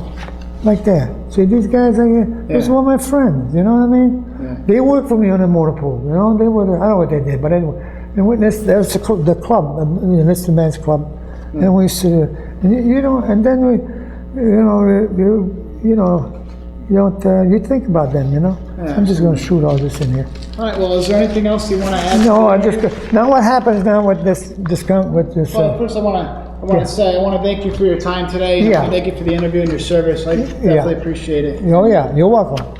like that. See, these guys are here. These were my friends. You know what I mean? Yeah. They worked for me on the motor pool. You know, they were. I don't know what they did, but anyway. And witness, there was the club, enlisted men's club, and we used to, and then we, you think about them, Yeah. I'm just going to shoot all this in here. All right. Well, is there anything else you want to add? No, now what happens now with this? Well, first I want to say I want to thank you for your time today. Yeah. Thank you for the interview and your service. I definitely appreciate it. Oh yeah, you're welcome.